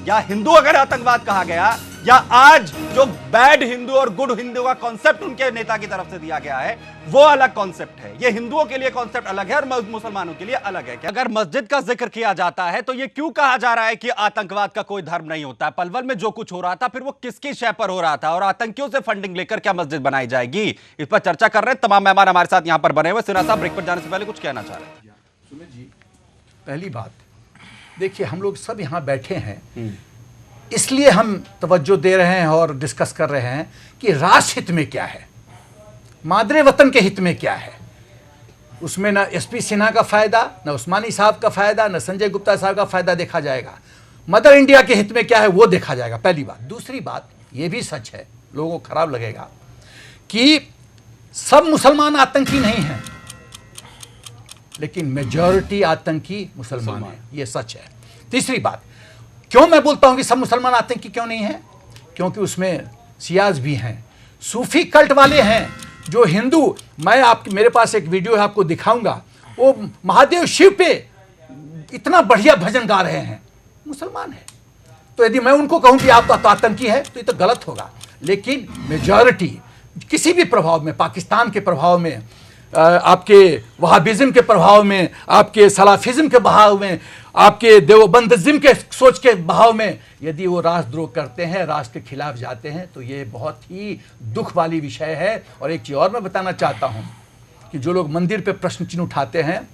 या हिंदू अगर आतंकवाद कहा गया, या आज जो बैड हिंदू और गुड हिंदू का कॉन्सेप्ट उनके नेता की तरफ से दिया गया है, वो अलग कॉन्सेप्ट है। ये हिंदुओं के लिए कॉन्सेप्ट अलग है और मुसलमानों के लिए अलग है। अगर मस्जिद का जिक्र किया जाता है तो ये क्यों कहा जा रहा है कि आतंकवाद का कोई धर्म नहीं होता? पलवल में जो कुछ हो रहा था, फिर वो किसकी शय पर हो रहा था? और आतंकियों से फंडिंग लेकर क्या मस्जिद बनाई जाएगी? इस पर चर्चा कर रहे हैं तमाम मेहमान हमारे साथ यहां पर बने हुए। सिन्हा साहब, ब्रेक पर जाने से पहले कुछ कहना चाह रहे हैं? सुमित जी, पहली बात देखिए, हम लोग सब यहाँ बैठे हैं, इसलिए हम तवज्जो दे रहे हैं और डिस्कस कर रहे हैं कि राष्ट्र हित में क्या है, मादरे वतन के हित में क्या है। उसमें ना एसपी सिन्हा का फायदा, ना उस्मानी साहब का फायदा, ना संजय गुप्ता साहब का फायदा देखा जाएगा। मदर इंडिया के हित में क्या है वो देखा जाएगा, पहली बात। दूसरी बात, ये भी सच है, लोगों को खराब लगेगा, कि सब मुसलमान आतंकी नहीं हैं, लेकिन मेजॉरिटी आतंकी मुसलमान है, ये सच है। तीसरी बात, क्यों मैं बोलता हूं कि सब मुसलमान आतंकी क्यों नहीं है? क्योंकि उसमें सियाज भी हैं, सूफी कल्ट वाले हैं, जो हिंदू, मेरे पास एक वीडियो है, आपको दिखाऊंगा, वो महादेव शिव पे इतना बढ़िया भजन गा रहे हैं, मुसलमान है। तो यदि मैं उनको कहूं कि आप तो आतंकी है तो ये तो गलत होगा। लेकिन मेजॉरिटी किसी भी प्रभाव में, पाकिस्तान के प्रभाव में, आपके वहाबिज्म के प्रभाव में, आपके सलाफिज्म के बहाव में, आपके देवबंदिज्म के सोच के बहाव में, यदि वो राष्ट्रद्रोह करते हैं, राष्ट्र के खिलाफ जाते हैं, तो ये बहुत ही दुख वाली विषय है। और एक चीज़ और मैं बताना चाहता हूँ कि जो लोग मंदिर पे प्रश्न चिन्ह उठाते हैं,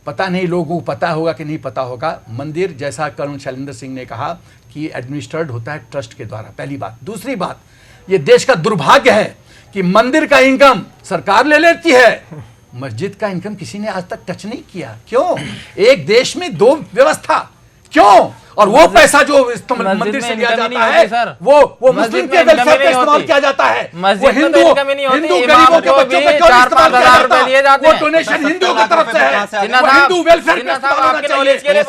पता नहीं लोगों को पता होगा कि नहीं पता होगा, मंदिर जैसा कर्नल शैलेंद्र सिंह ने कहा कि एडमिनिस्टर्ड होता है ट्रस्ट के द्वारा, पहली बात। दूसरी बात, ये देश का दुर्भाग्य है कि मंदिर का इनकम सरकार ले लेती है, मस्जिद का इनकम किसी ने आज तक टच नहीं किया। क्यों? एक देश में दो व्यवस्था, क्यों? और वो पैसा जो मंदिर से लिया जाता है, वो मुस्लिम के वेलफेयर पे इस्तेमाल किया जाता है। वो हिंदू गरीबों के बच्चों पे क्यों इस्तेमाल किया जाता है? वो डोनेशन हिंदुओं की तरफ से है, वो हिंदू वेलफेयर पे इस्तेमाल होना चाहिए।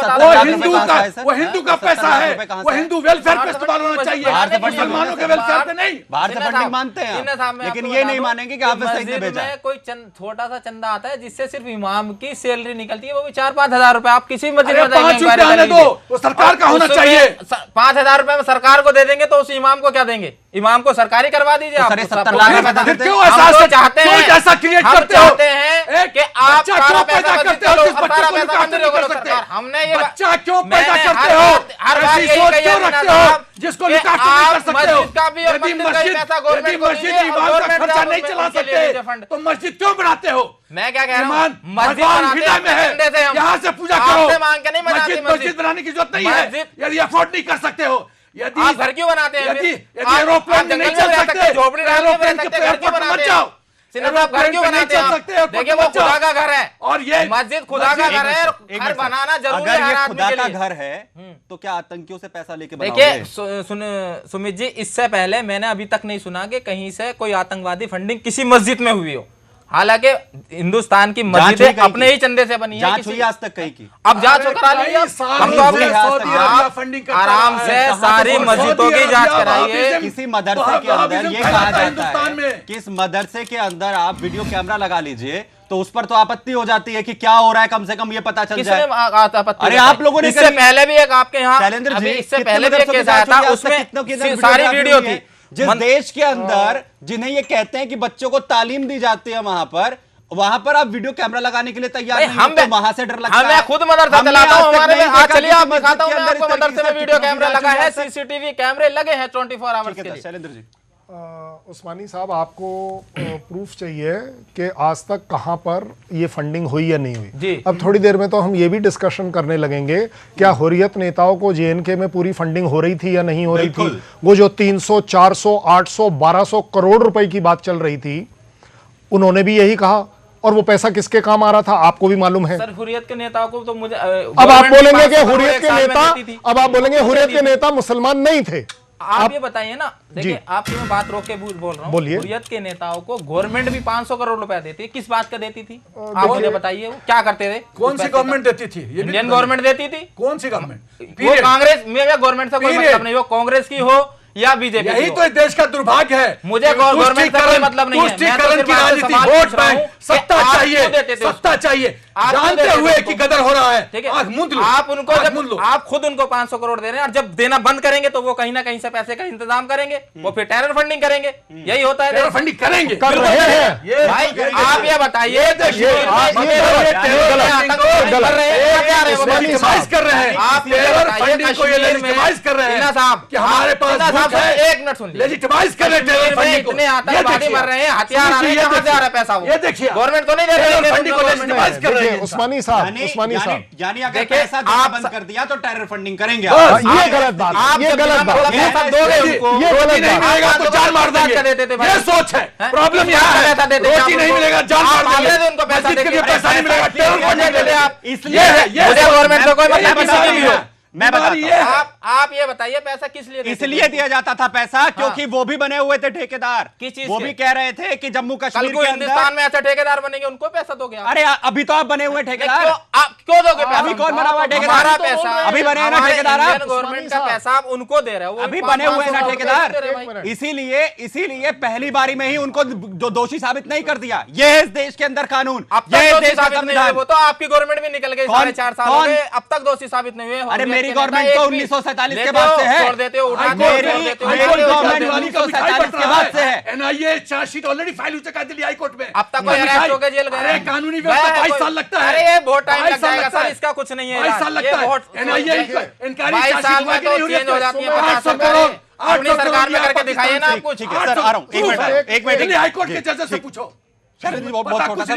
वो हिंदू का पैसा है, वो हिंदू वेलफेयर पे इस्तेमाल होना चाहिए, मुसलमानों के वेलफेयर पे नहीं। बाहर से फंडिंग मानते हैं, लेकिन ये नहीं मानेंगे कि हाफिज सईद ने भेजा। कोई छोटा सा चंदा आता है जिससे सिर्फ इमाम की सैलरी निकलती है, वो भी 4-5 हजार रुपए। आप किसी मस्जिद में सरकार का होना चाहिए। 5,000 रुपए में सरकार को दे देंगे तो उस इमाम को क्या देंगे? इमाम को सरकारी करवा दीजिए। आप 70 लाख रुपए क्यों ऐसा चाहते हैं? ऐसा क्रिएट करते हो कि आप सारा पैसा करते हो, सारा पैसा मंदिर को सकते हैं। हमने ये बच्चा क्यों पैदा करते हो? हर बार ऐसी सोच क्यों रखते हो जिसको लुक आफ्टर नहीं कर सकते हो? का भी और मंदिर का पैसा गवर्नमेंट को दीजिए, इमाम का खर्चा नहीं चला सकते तो मस्जिद क्यों बनाते हो? मैं क्या कह रहा हूं, मस्जिद बनाते हैं, यहाँ से पूजा करो। मस्जिद बनाने की जरूरत नहीं है यदि अफोर्ड नहीं कर सकते हो। यदि आप घर क्यों बनाते हैं? यदि एरोप्लेन नहीं चल सकते, झोपड़ी एरोप्लेन के घर क्यों बनाते हो? आप घर क्यों बनाते हैं? देखिए वो खुदा का घर है, और ये मस्जिद खुदा का घर है, घर बनाना जरूरी है। अगर ये खुदा का घर है तो क्या आतंकियों से पैसा लेके बनाओगे? देखिए सुमित जी, इससे पहले मैंने अभी तक नहीं सुना कि कहीं से कोई आतंकवादी फंडिंग किसी मस्जिद में हुई हो। हालांकि हिंदुस्तान की मस्जिदें अपने ही चंदे से बनी है। जांच हुई आज तक कहीं की? अब जांच करा लीजिए, आराम से सारी मस्जिदों की जांच कराइए। किसी मदरसे के अंदर ये कहा जाता है कि इस मदरसे के अंदर आप वीडियो कैमरा लगा लीजिए, तो उस पर तो आपत्ति हो जाती है कि क्या हो रहा है, कम से कम ये पता चल जाए। अरे आप लोगों ने इससे पहले भी एक आपके यहाँ शैलेंद्र जी, इससे पहले भी एक केस आया था, उसमें सारी वीडियो थी। जिस देश के अंदर जिन्हें ये कहते हैं कि बच्चों को तालीम दी जाती है, वहां पर आप वीडियो कैमरा लगाने के लिए तैयार नहीं हो, तो वहां से डर लगता है। मैं खुद मदरसा चलाता हूं, हमारे में आज चलिए आप दिखाता हूं, मैं आपको मदरसे में वीडियो कैमरा लगा है, सीसीटीवी कैमरे लगे हैं 24 आवर्स के लिए। शैलेंद्र जी, उस्मानी साहब, आपको प्रूफ चाहिए कि आज तक कहां पर ये फंडिंग हुई या नहीं हुई जी। अब थोड़ी देर में तो हम ये भी डिस्कशन करने लगेंगे, क्या हुर्रियत नेताओं को जेएनके में पूरी फंडिंग हो रही थी या नहीं हो रही थी? वो जो 300, 400, 800, 1200 करोड़ रुपए की बात चल रही थी, उन्होंने भी यही कहा, और वो पैसा किसके काम आ रहा था आपको भी मालूम है। सर हुर्रियत के नेताओं को तो मुझे अब आप बोलेंगे कि हुर्रियत के नेता, अब आप बोलेंगे हुर्रियत के नेता मुसलमान नहीं थे। आप ये बताइए ना, देखिए आपकी मैं बात रोक के बोल रहा हूँ। बोलिए। हुर्रियत के नेताओं को गवर्नमेंट भी 500 करोड़ रुपया देती है, किस बात का देती थी? आप मुझे बताइए, वो क्या करते थे? कौन सी गवर्नमेंट देती थी? ये इंडियन गवर्नमेंट देती थी। कौन सी गवर्नमेंट? वो कांग्रेस में गवर्नमेंट से कोई मतलब नहीं, वो कांग्रेस की हो या बीजेपी। यही तो इस देश का दुर्भाग्य है। मुझे गवर्नमेंट से कोई मतलब नहीं है। तुष्टीकरण की राजनीति, वोट बैंक, सत्ता चाहिए, सत्ता चाहिए, जानते हुए कि गदर हो रहा है। ठीक है, आंख मूंद लो। आप उनको आंख जब मूंद लो। आप खुद उनको 500 करोड़ दे रहे हैं, और जब देना बंद करेंगे तो वो कहीं ना कहीं से पैसे का इंतजाम करेंगे, वो फिर टेरर फंडिंग करेंगे। यही होता है, टेरर फंडिंग करेंगे, कर रहे हैं। भाई आप ये बताइए, हमारे पास एक मिनट सुन लेजिटिमाइज कर रहे हैं, इतने आतंकवादी मर रहे हैं, हथियार आ रहे हैं, कहां से आ रहा है पैसा? वो ये देखिए, गवर्नमेंट तो नहीं दे रही देखिए उस्मानी साहब, उस्मानी साहब, यानी अगर देखिए, पैसा देना आप बंद कर दिया तो टेरर फंडिंग करेंगे बस, आप। ये गलत बात, ये गलत बात, पैसा दोगे उनको, ये गलत रोटी नहीं बात। मिलेगा तो जान मार देंगे, ये सोच है। प्रॉब्लम यहाँ है, रोटी नहीं मिलेगा जान मार देंगे, उनको पैसा मस्जिद के लिए देके पैसा नहीं मिलेगा, टेरर फंडिंग दे दे आप। इसलिए मुझे गवर्नमेंट से कोई मतलब नहीं है। मैं बताता हूं। आप ये बताइए पैसा किस लिए देते इसलिए थे? दिया जाता था पैसा क्योंकि वो भी बने हुए थे ठेकेदार। किस चीज वो के? भी कह रहे थे कि जम्मू कल कश्मीर को के हिंदुस्तान अंदर, में ऐसे ठेकेदार बनेंगे, उनको पैसा दोगे आप? अरे अभी तो आप बने हुए ठेकेदार। क्यों दोगे पैसा? अभी कौन बना हुआ है ठेकेदार? हमारा पैसा अभी बने हैं ना ठेकेदार आप? गवर्नमेंट का पैसा आप उनको दे रहे हो, अभी बने हुए हैं ना ठेकेदार। इसीलिए पहली बारी में ही उनको जो दोषी साबित नहीं कर दिया। ये है इस देश के अंदर कानून, अब ये तक है इस दोषी देश का साबित नहीं हुए, संविधान। वो तो आपकी गवर्नमेंट भी निकल गई, 4.5 साल हो गए, अब तक दोषी साबित नहीं हुए। अरे मेरी हुर्रियत के गवर्नमेंट नेता तो एक भी 1947 के लेते बाद हो, से है। छोड़ देते हो, उठाते हो, मेरी छोड़ देते हो, गवर्नमेंट छोड़ देते हो। 1947 के बाद से है। एनआईए चार्जशीट ऑलरेडी फाइल हो चुका है दिल्ली हाई कोर्ट में। अब तक कोई अरेस्ट होकर जेल गया? अरे कानूनी व्यवस्था 22 साल लगता है। अरे ये बहुत टाइम 22 लग साल जाएगा लगता सर, है। इसका कुछ नहीं है। 22 साल लगता है। एनआईए इंक्वायरी 22 साल में तो चेंज हो जाती है, 50 करोड़ अपनी सरकार में करके दिखाइए ना आपको। ठीक है सर, आ रहा हूं। एक मिनट दिल्ली हाई कोर्ट के जजेस से पूछो। बहुत छोटा सा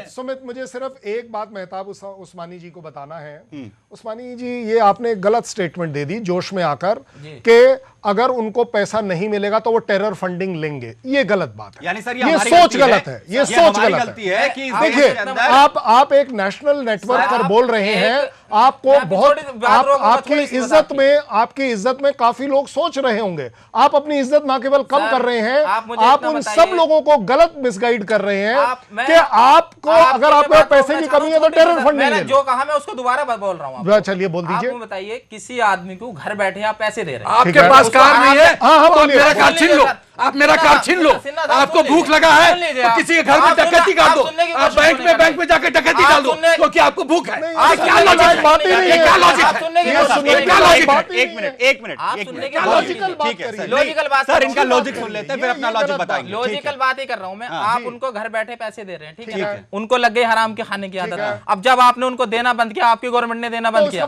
सुमित, मुझे सिर्फ एक बात मेहताब उस्मानी जी को बताना है। उस्मानी जी, ये आपने गलत स्टेटमेंट दे दी जोश में आकर कि अगर उनको पैसा नहीं मिलेगा तो वो टेरर फंडिंग लेंगे। ये गलत बात है, यानी सर ये सोच गलत है, ये सोच गलत है कि इस देश देखिए, के अंदर आप एक नेशनल नेटवर्क पर बोल रहे हैं, आपको बहुत आपकी इज्जत में काफी लोग सोच रहे होंगे। आप अपनी इज्जत ना केवल कम कर रहे हैं, आप उन सब लोगों को गलत मिसगाइड कर रहे हैं कि आपको अगर आपको पैसे की कमी है तो टेरर फंडिंग। जो कहा मैं उसको दोबारा बोल रहा हूँ। चलिए बोल दीजिए। आप बताइए, किसी आदमी को घर बैठे आप पैसे दे रहे हैं, आपके पास कार नहीं है, हाँ, तो मेरा कार छीन लो, आप मेरा कार छीन लो। आपको भूख लगा है तो किसी के घर में डकैती कर दो, आप बैंक में जाकर डकैती डाल दो क्योंकि आपको भूख है। क्या लॉजिक है? क्या लॉजिक है? एक मिनट लॉजिकल बात सर, इनका लॉजिक सुन लेते हैं, फिर अपना लॉजिक बताएंगे। लॉजिकल बात ही कर रहा हूँ मैं। आप उनको घर बैठे पैसे दे रहे हैं, ठीक है, उनको लग गई हराम के खाने की आदत। अब जब आपने उनको देना बंद किया, आपकी गवर्नमेंट ने देना बंद किया,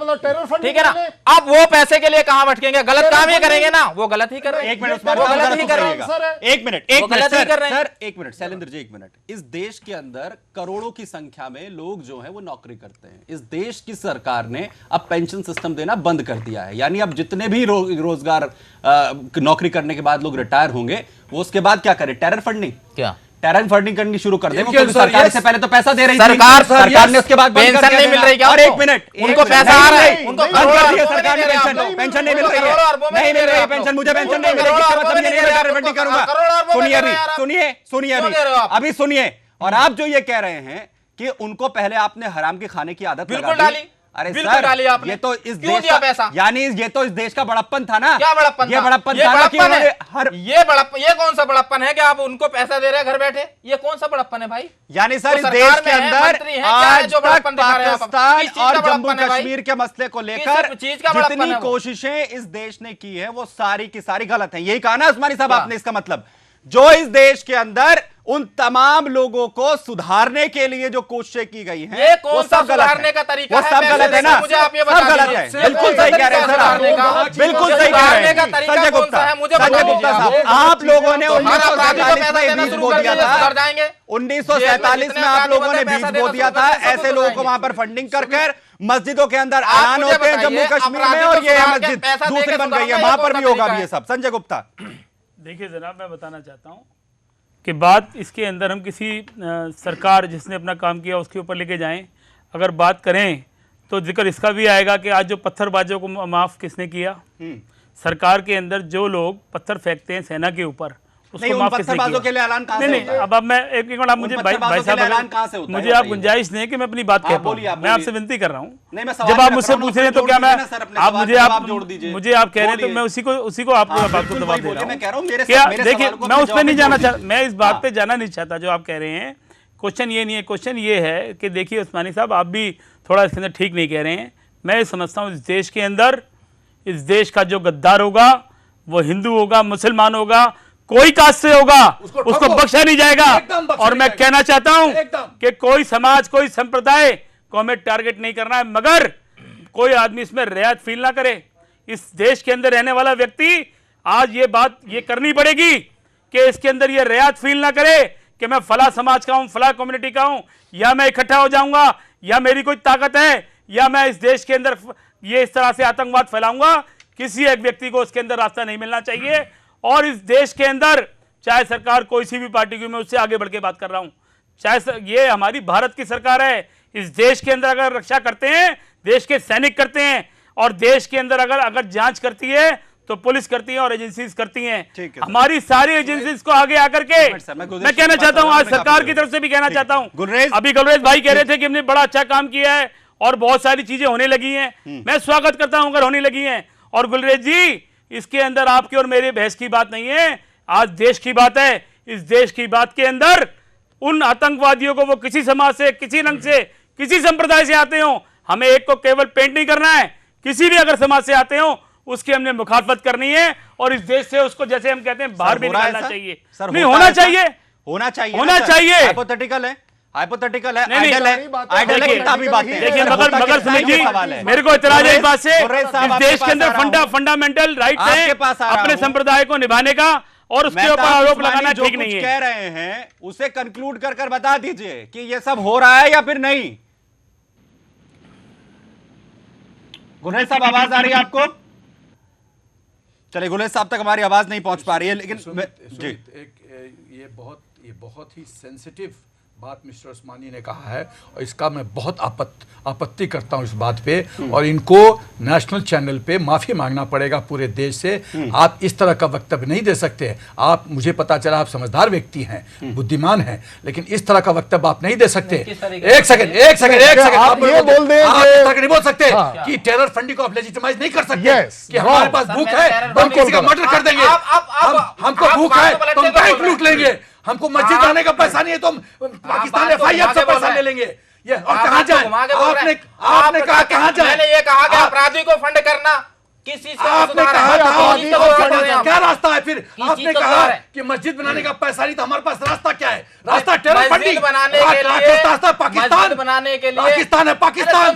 ठीक है ना, अब वो पैसे के लिए कहां भटकेंगे? गलत काम ही करेंगे ना, वो गलत ही कर रहे हैं। एक मिनट शैलेंद्र जी, एक मिनट। इस देश के अंदर करोड़ों की संख्या में लोग जो हैं वो नौकरी करते हैं। इस देश की सरकार ने अब पेंशन सिस्टम देना बंद कर दिया है। यानी अब जितने भी रोजगार नौकरी करने के बाद लोग रिटायर होंगे, वो उसके बाद क्या करें? Terror funding. क्या टेरर फंडिंग करनी शुरू कर दें? क्योंकि सरकार से पहले तो पैसा दे रही थी सरकार ने, उसके बाद पेंशन नहीं मिल रही क्या? और एक मिनट, उनको पैसा आ रहा है, उनको सरकार ने पेंशन नहीं मिल रही है, नहीं मिल रही है पेंशन, मुझे पेंशन नहीं मिल रही, इसका मतलब ये नहीं है टेरर फंडिंग करूंगा। अभी सुनिए। और आप जो ये कह रहे हैं कि उनको पहले आपने हराम के खाने की आदत बिल्कुल डाली। अरे बिल्कुल डाली आपने। ये तो इस क्यों देश दिया का पैसा? यानी ये तो इस देश का बड़प्पन था ना। क्या बड़प्पन? ये बड़प्पन ये था ना कि बड़प्पन है। हर ये कौन सा बड़प्पन है कि आप उनको पैसा दे रहे हैं घर बैठे? ये कौन सा बड़प्पन है भाई? यानी सर इस देश के अंदर आज तक पाकिस्तान और जम्मू कश्मीर के मसले को लेकर जितनी कोशिशें इस देश ने की है वो सारी की सारी गलत है। यही कहा ना उस्मानी साहब आपने? इसका मतलब जो इस देश के अंदर उन तमाम लोगों को सुधारने के लिए जो कोशिशें की गई हैं, ये कौन सा सुधारने का तरीका है? वो सब गलत है ना? मुझे आप ये सब गलत है। बिल्कुल सही कह रहे हैं सर आप, बिल्कुल सही कह रहे हैं संजय गुप्ता। संजय गुप्ता साहब, आप लोगों ने 1947 में बीज बो दिया था। 1947 में आप लोगों ने बीज बो दिया था। ऐसे लोगों को वहां पर फंडिंग कर मस्जिदों के अंदर ऐलान होते हैं जम्मू कश्मीर में, और ये मस्जिद दूसरी बन गई है, वहां पर भी होगा भी ये सब। संजय गुप्ता, देखिए जनाब, मैं बताना चाहता हूं कि बात इसके अंदर हम किसी सरकार जिसने अपना काम किया उसके ऊपर लेके जाएं। अगर बात करें तो जिक्र इसका भी आएगा कि आज जो पत्थरबाजों को माफ़ किसने किया? सरकार के अंदर जो लोग पत्थर फेंकते हैं सेना के ऊपर, उसको माफ किसने किया? के लिए ऐलान कहां से नहीं, अब मैं एक मिनट, आप मुझे भाई साहब मुझे आप गुंजाइश दें कि मैं अपनी बात कह पाऊं। मैं आपसे विनती कर रहा हूं, जब आप मुझसे पूछ रहे हैं तो क्या मैं आप मुझे आप कह रहे हैं तो मैं उसी को आपको बात को जवाब दे रहा हूं। क्या देखिए, मैं उस पर नहीं जाना चाहता, मैं इस बात पे जाना नहीं चाहता जो आप कह रहे हैं। क्वेश्चन ये नहीं है, क्वेश्चन ये है कि देखिए उस्मानी साहब, आप भी थोड़ा इसके अंदर ठीक नहीं कह रहे हैं। मैं ये समझता हूँ इस देश के अंदर, इस देश का जो गद्दार होगा वो हिंदू होगा, मुसलमान होगा, कोई कास्ट से होगा, उसको बख्शा नहीं जाएगा। और मैं कहना चाहता हूं कि कोई समाज, कोई संप्रदाय को हमें टारगेट नहीं करना है, मगर कोई आदमी इसमें रियायत फील ना करे। इस देश के अंदर रहने वाला व्यक्ति आज ये बात ये करनी पड़ेगी कि इसके अंदर ये रियायत फील ना करे कि मैं फला समाज का हूं, फला कम्युनिटी का हूं, या मैं इकट्ठा हो जाऊंगा, या मेरी कोई ताकत है, या मैं इस देश के अंदर ये इस तरह से आतंकवाद फैलाऊंगा। किसी एक व्यक्ति को उसके अंदर रास्ता नहीं मिलना चाहिए। और इस देश के अंदर चाहे सरकार कोई सी भी पार्टी की, मैं उससे आगे बढ़ के बात कर रहा हूं, चाहे ये हमारी भारत की सरकार है, इस देश के अंदर अगर रक्षा करते हैं, देश के सैनिक करते हैं, और देश के अंदर अगर जांच करती है तो पुलिस करती है और एजेंसीज करती हैं। हमारी सारी एजेंसीज को आगे आकर के मैं कहना चाहता हूं, आज सरकार की तरफ से भी कहना चाहता हूं। अभी गुलरेज भाई कह रहे थे कि हमने बड़ा अच्छा काम किया है और बहुत सारी चीजें होने लगी हैं। मैं स्वागत करता हूं अगर होने लगी हैं। और गुलरेज जी, इसके अंदर आपकी और मेरे बहस की बात नहीं है, आज देश की बात है। इस देश की बात के अंदर उन आतंकवादियों को, वो किसी समाज से, किसी रंग से, किसी संप्रदाय से आते हो, हमें एक को केवल पेंट नहीं करना है, किसी भी अगर समाज से आते हो उसकी हमने मुखालफत करनी है। और इस देश से उसको, जैसे हम कहते हैं, बाहर भी निकालना चाहिए। नहीं, होना चाहिए, होना चाहिए। हाइपोथेटिकल है, हाइपोथेटिकल है, आइडियल है, आइडियल है, किताबी बातें। देखिए मगर सुमित जी, मेरे को इतराज है इस बात से, इस देश के अंदर फंडामेंटल राइट है अपने संप्रदाय को निभाने का, और उसके ऊपर आरोप लगाना ठीक नहीं है। कह रहे हैं उसे कंक्लूड कर बता दीजिए कि ये सब हो रहा है या फिर नहीं। गुलरेज साहब, आवाज आ रही है आपको? चलिए, गुलरेज साहब तक हमारी आवाज नहीं पहुंच पा रही है, लेकिन जी, ये बहुत ही सेंसिटिव बात मिस्टर उस्मानी ने कहा है, और इसका मैं बहुत आपत्ति करता हूं इस बात पे। और इनको नेशनल चैनल पे माफी मांगना पड़ेगा पूरे देश से। आप इस तरह का वक्तव्य नहीं दे सकते। आप, मुझे पता चला आप समझदार व्यक्ति हैं, बुद्धिमान हैं, लेकिन इस तरह का वक्तव्य आप नहीं दे सकते। एक सेकंड आप ये बोल दें, आप नहीं बोल सकते कि टेरर फंडिंग को आप लेजिटिमाइज नहीं कर सकते कि हमारे पास भूख है, हम किसी का मर्डर कर देंगे, हमको भूख है तो हम बैंक लूट लेंगे, हमको मस्जिद बनाने का पैसा नहीं है तो हम पाकिस्तान एफआईआर से पैसा ले लेंगे। ये और कहां जाए? आपने कहा कहां जाए? मैंने ये कहा कि अपराधी को फंड करना किस चीज का? आपने कहा क्या रास्ता है फिर? आपने कहा कि मस्जिद बनाने का पैसा नहीं, तो हमारे पास रास्ता क्या है? रास्ता टेरर फंडिंग बनाने के लिए, पाकिस्तान बनाने के लिए, पाकिस्तान है, पाकिस्तान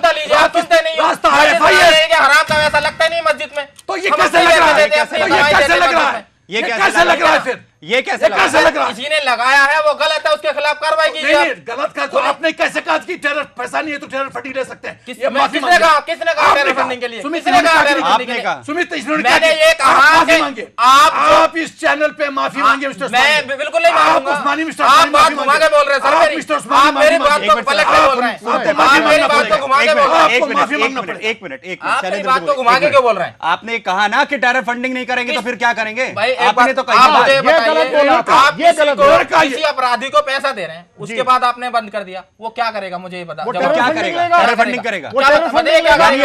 रास्ता है एफआईआर। हराम का वैसा लगता ही नहीं मस्जिद में, तो ये कैसे लग रहा है? ये कैसे लग रहा है? ये कैसे लग रहा है फिर? ये कैसे लग रहा है? किसी ने लगाया है, वो गलत है, उसके खिलाफ कार्रवाई कीजिए। नहीं, गलत का तो आपने कैसे कहा कि टेरर पैसा नहीं है तो टेरर फंडिंग ले सकते हैं? किसने कहा टेरर फंडिंग के लिए? किसने कहा टेरर फंडिंग के लिए? सुमित, मैंने ये कहा कि आप इस चैनल पे माफी मांगे मिस्टर उस्मानी। मैं बिल्कुल नहीं मांगूंगा। आप बात घुमा के बोल रहे हैं सर, आप मेरी बात को पलट के बोल रहे हैं, आप मेरी बात को घुमा के बोल रहे हैं। एक मिनट, आप मेरी बात को घुमा के क्यों बोल रहे हैं? आपने कहा ना कि टेरर फंडिंग नहीं करेंगे, तो फिर क्या करेंगे? आपने तो कहा किसी अपराधी को पैसा दे रहे हैं, उसके बाद आपने बंद कर दिया, वो क्या करेगा? मुझे ये बता। क्या करेगा? टेरर फंडिंग करेगा।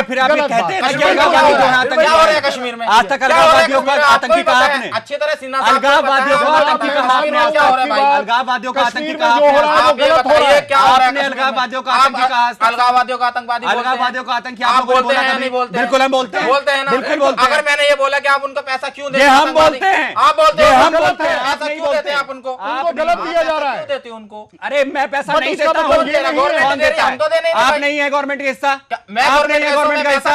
फिर आप कहते हैं क्या हो रहा है कश्मीर में? आज तक अलगाववादियों का आतंकी कहा आपने, अच्छी तरह सिन्हा अलगाववादियों का आतंकी कहा आपने, क्या हो रहा है भाई? अलगाववादियों का आतंकी कहा आप ये बताइए क्या हो रहा है? आपने अलगाववादियों का आतंकी कहा, अलगाववादियों का आतंकवादी, अलगाववादियों का आतंकी आप बोलते हैं नहीं बोलते? बिल्कुल हम बोलते हैं, बोलते हैं ना, बिल्कुल बोलते हैं। अगर मैंने ये बोला कि आप उनको पैसा क्यों देते हैं, हैं? हम बोलते हैं, आप बोलते हैं, हम बोलते हैं, पैसा क्यों देते हैं आप उनको? गलत दिया जा रहा है। देते हैं उनको। अरे मैं पैसा नहीं देता हूँ, गवर्नमेंट दे रही है, हम तो दे नहीं। आप नहीं है गवर्नमेंट का हिस्सा, मैं आप नहीं है गवर्नमेंट का हिस्सा,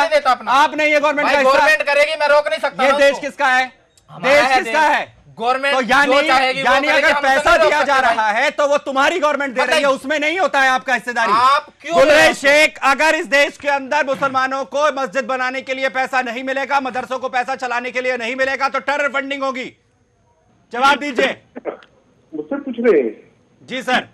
आप नहीं है गवर्नमेंट का हिस्सा। गवर्नमेंट करेगी, मैं रोक नहीं सकता। ये देश किसका है? देश किसका है? गवर्नमेंट तो यानी अगर पैसा दिया जा रहा है तो वो तुम्हारी गवर्नमेंट दे रही है, उसमें नहीं होता है आपका हिस्सेदारी। आप क्यों? गुलरेज शेख, अगर इस देश के अंदर मुसलमानों को मस्जिद बनाने के लिए पैसा नहीं मिलेगा, मदरसों को पैसा चलाने के लिए नहीं मिलेगा, तो टेरर फंडिंग होगी। जवाब दीजिए। मुझसे कुछ पूछ रहे हैं। जी सर।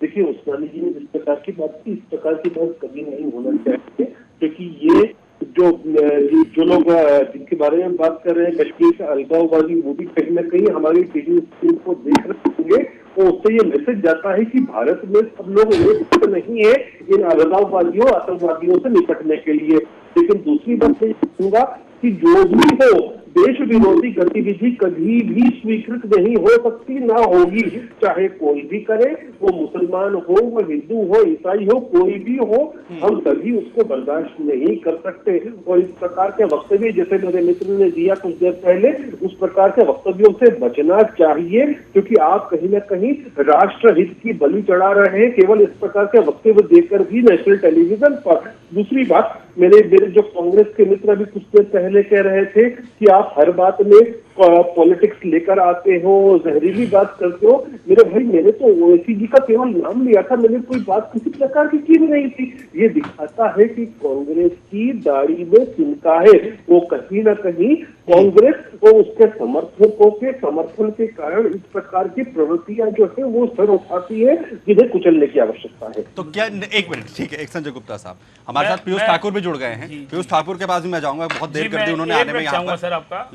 देखिए उस्मानी जी ने जिस प्रकार की बात की, इस प्रकार की बात कभी नहीं होना चाहिए, क्योंकि ये जो लोग जिनके बारे में बात कर रहे हैं कश्मीर का अलगाववादी, वो भी कहीं ना कहीं हमारी टीवी स्क्रीन को देख रहे होंगे, तो उससे ये मैसेज जाता है कि भारत में सब लोग एक नहीं है इन अलगाववादियों आतंकवादियों से निपटने के लिए। लेकिन दूसरी बात मैं कहूंगा कि जो भी हो, देश विरोधी गतिविधि कभी भी स्वीकृत नहीं हो सकती, ना होगी, चाहे कोई भी करे, वो मुसलमान हो, वो हिंदू हो, ईसाई हो, कोई भी हो, हम कभी उसको बर्दाश्त नहीं कर सकते। और इस प्रकार के वक्तव्य जैसे मेरे मित्र ने दिया कुछ देर पहले, उस प्रकार के वक्तव्यों से बचना चाहिए, क्योंकि आप कहीं ना कहीं राष्ट्र हित की बलि चढ़ा रहे हैं केवल इस प्रकार के वक्तव्य देकर भी नेशनल टेलीविजन पर। दूसरी बात, मेरे जो कांग्रेस के मित्र अभी कुछ देर पहले कह रहे थे कि आप हर बात में पॉलिटिक्स लेकर आते हो, जहरीली बात करते हो। मेरे भाई, मैंने तो ओवैसी जी का केवल नाम लिया था, मैंने कोई बात किसी प्रकार की भी नहीं थी। ये दिखाता है कि कांग्रेस की दाढ़ी में तिनका है। वो कहीं ना कहीं कांग्रेस और उसके समर्थकों के समर्थन के कारण इस प्रकार की प्रवृत्तियां जो है वो सर उठाती है, जिन्हें कुचलने की आवश्यकता है। तो क्या, एक मिनट, ठीक है, एक संजय गुप्ता साहब हमारे साथ पीयूष ठाकुर भी जुड़ गए हैं। पीयूष ठाकुर के पास भी मैं जाऊंगा, बहुत देर कर दी उन्होंने आने में यहाँ पर। सर आपका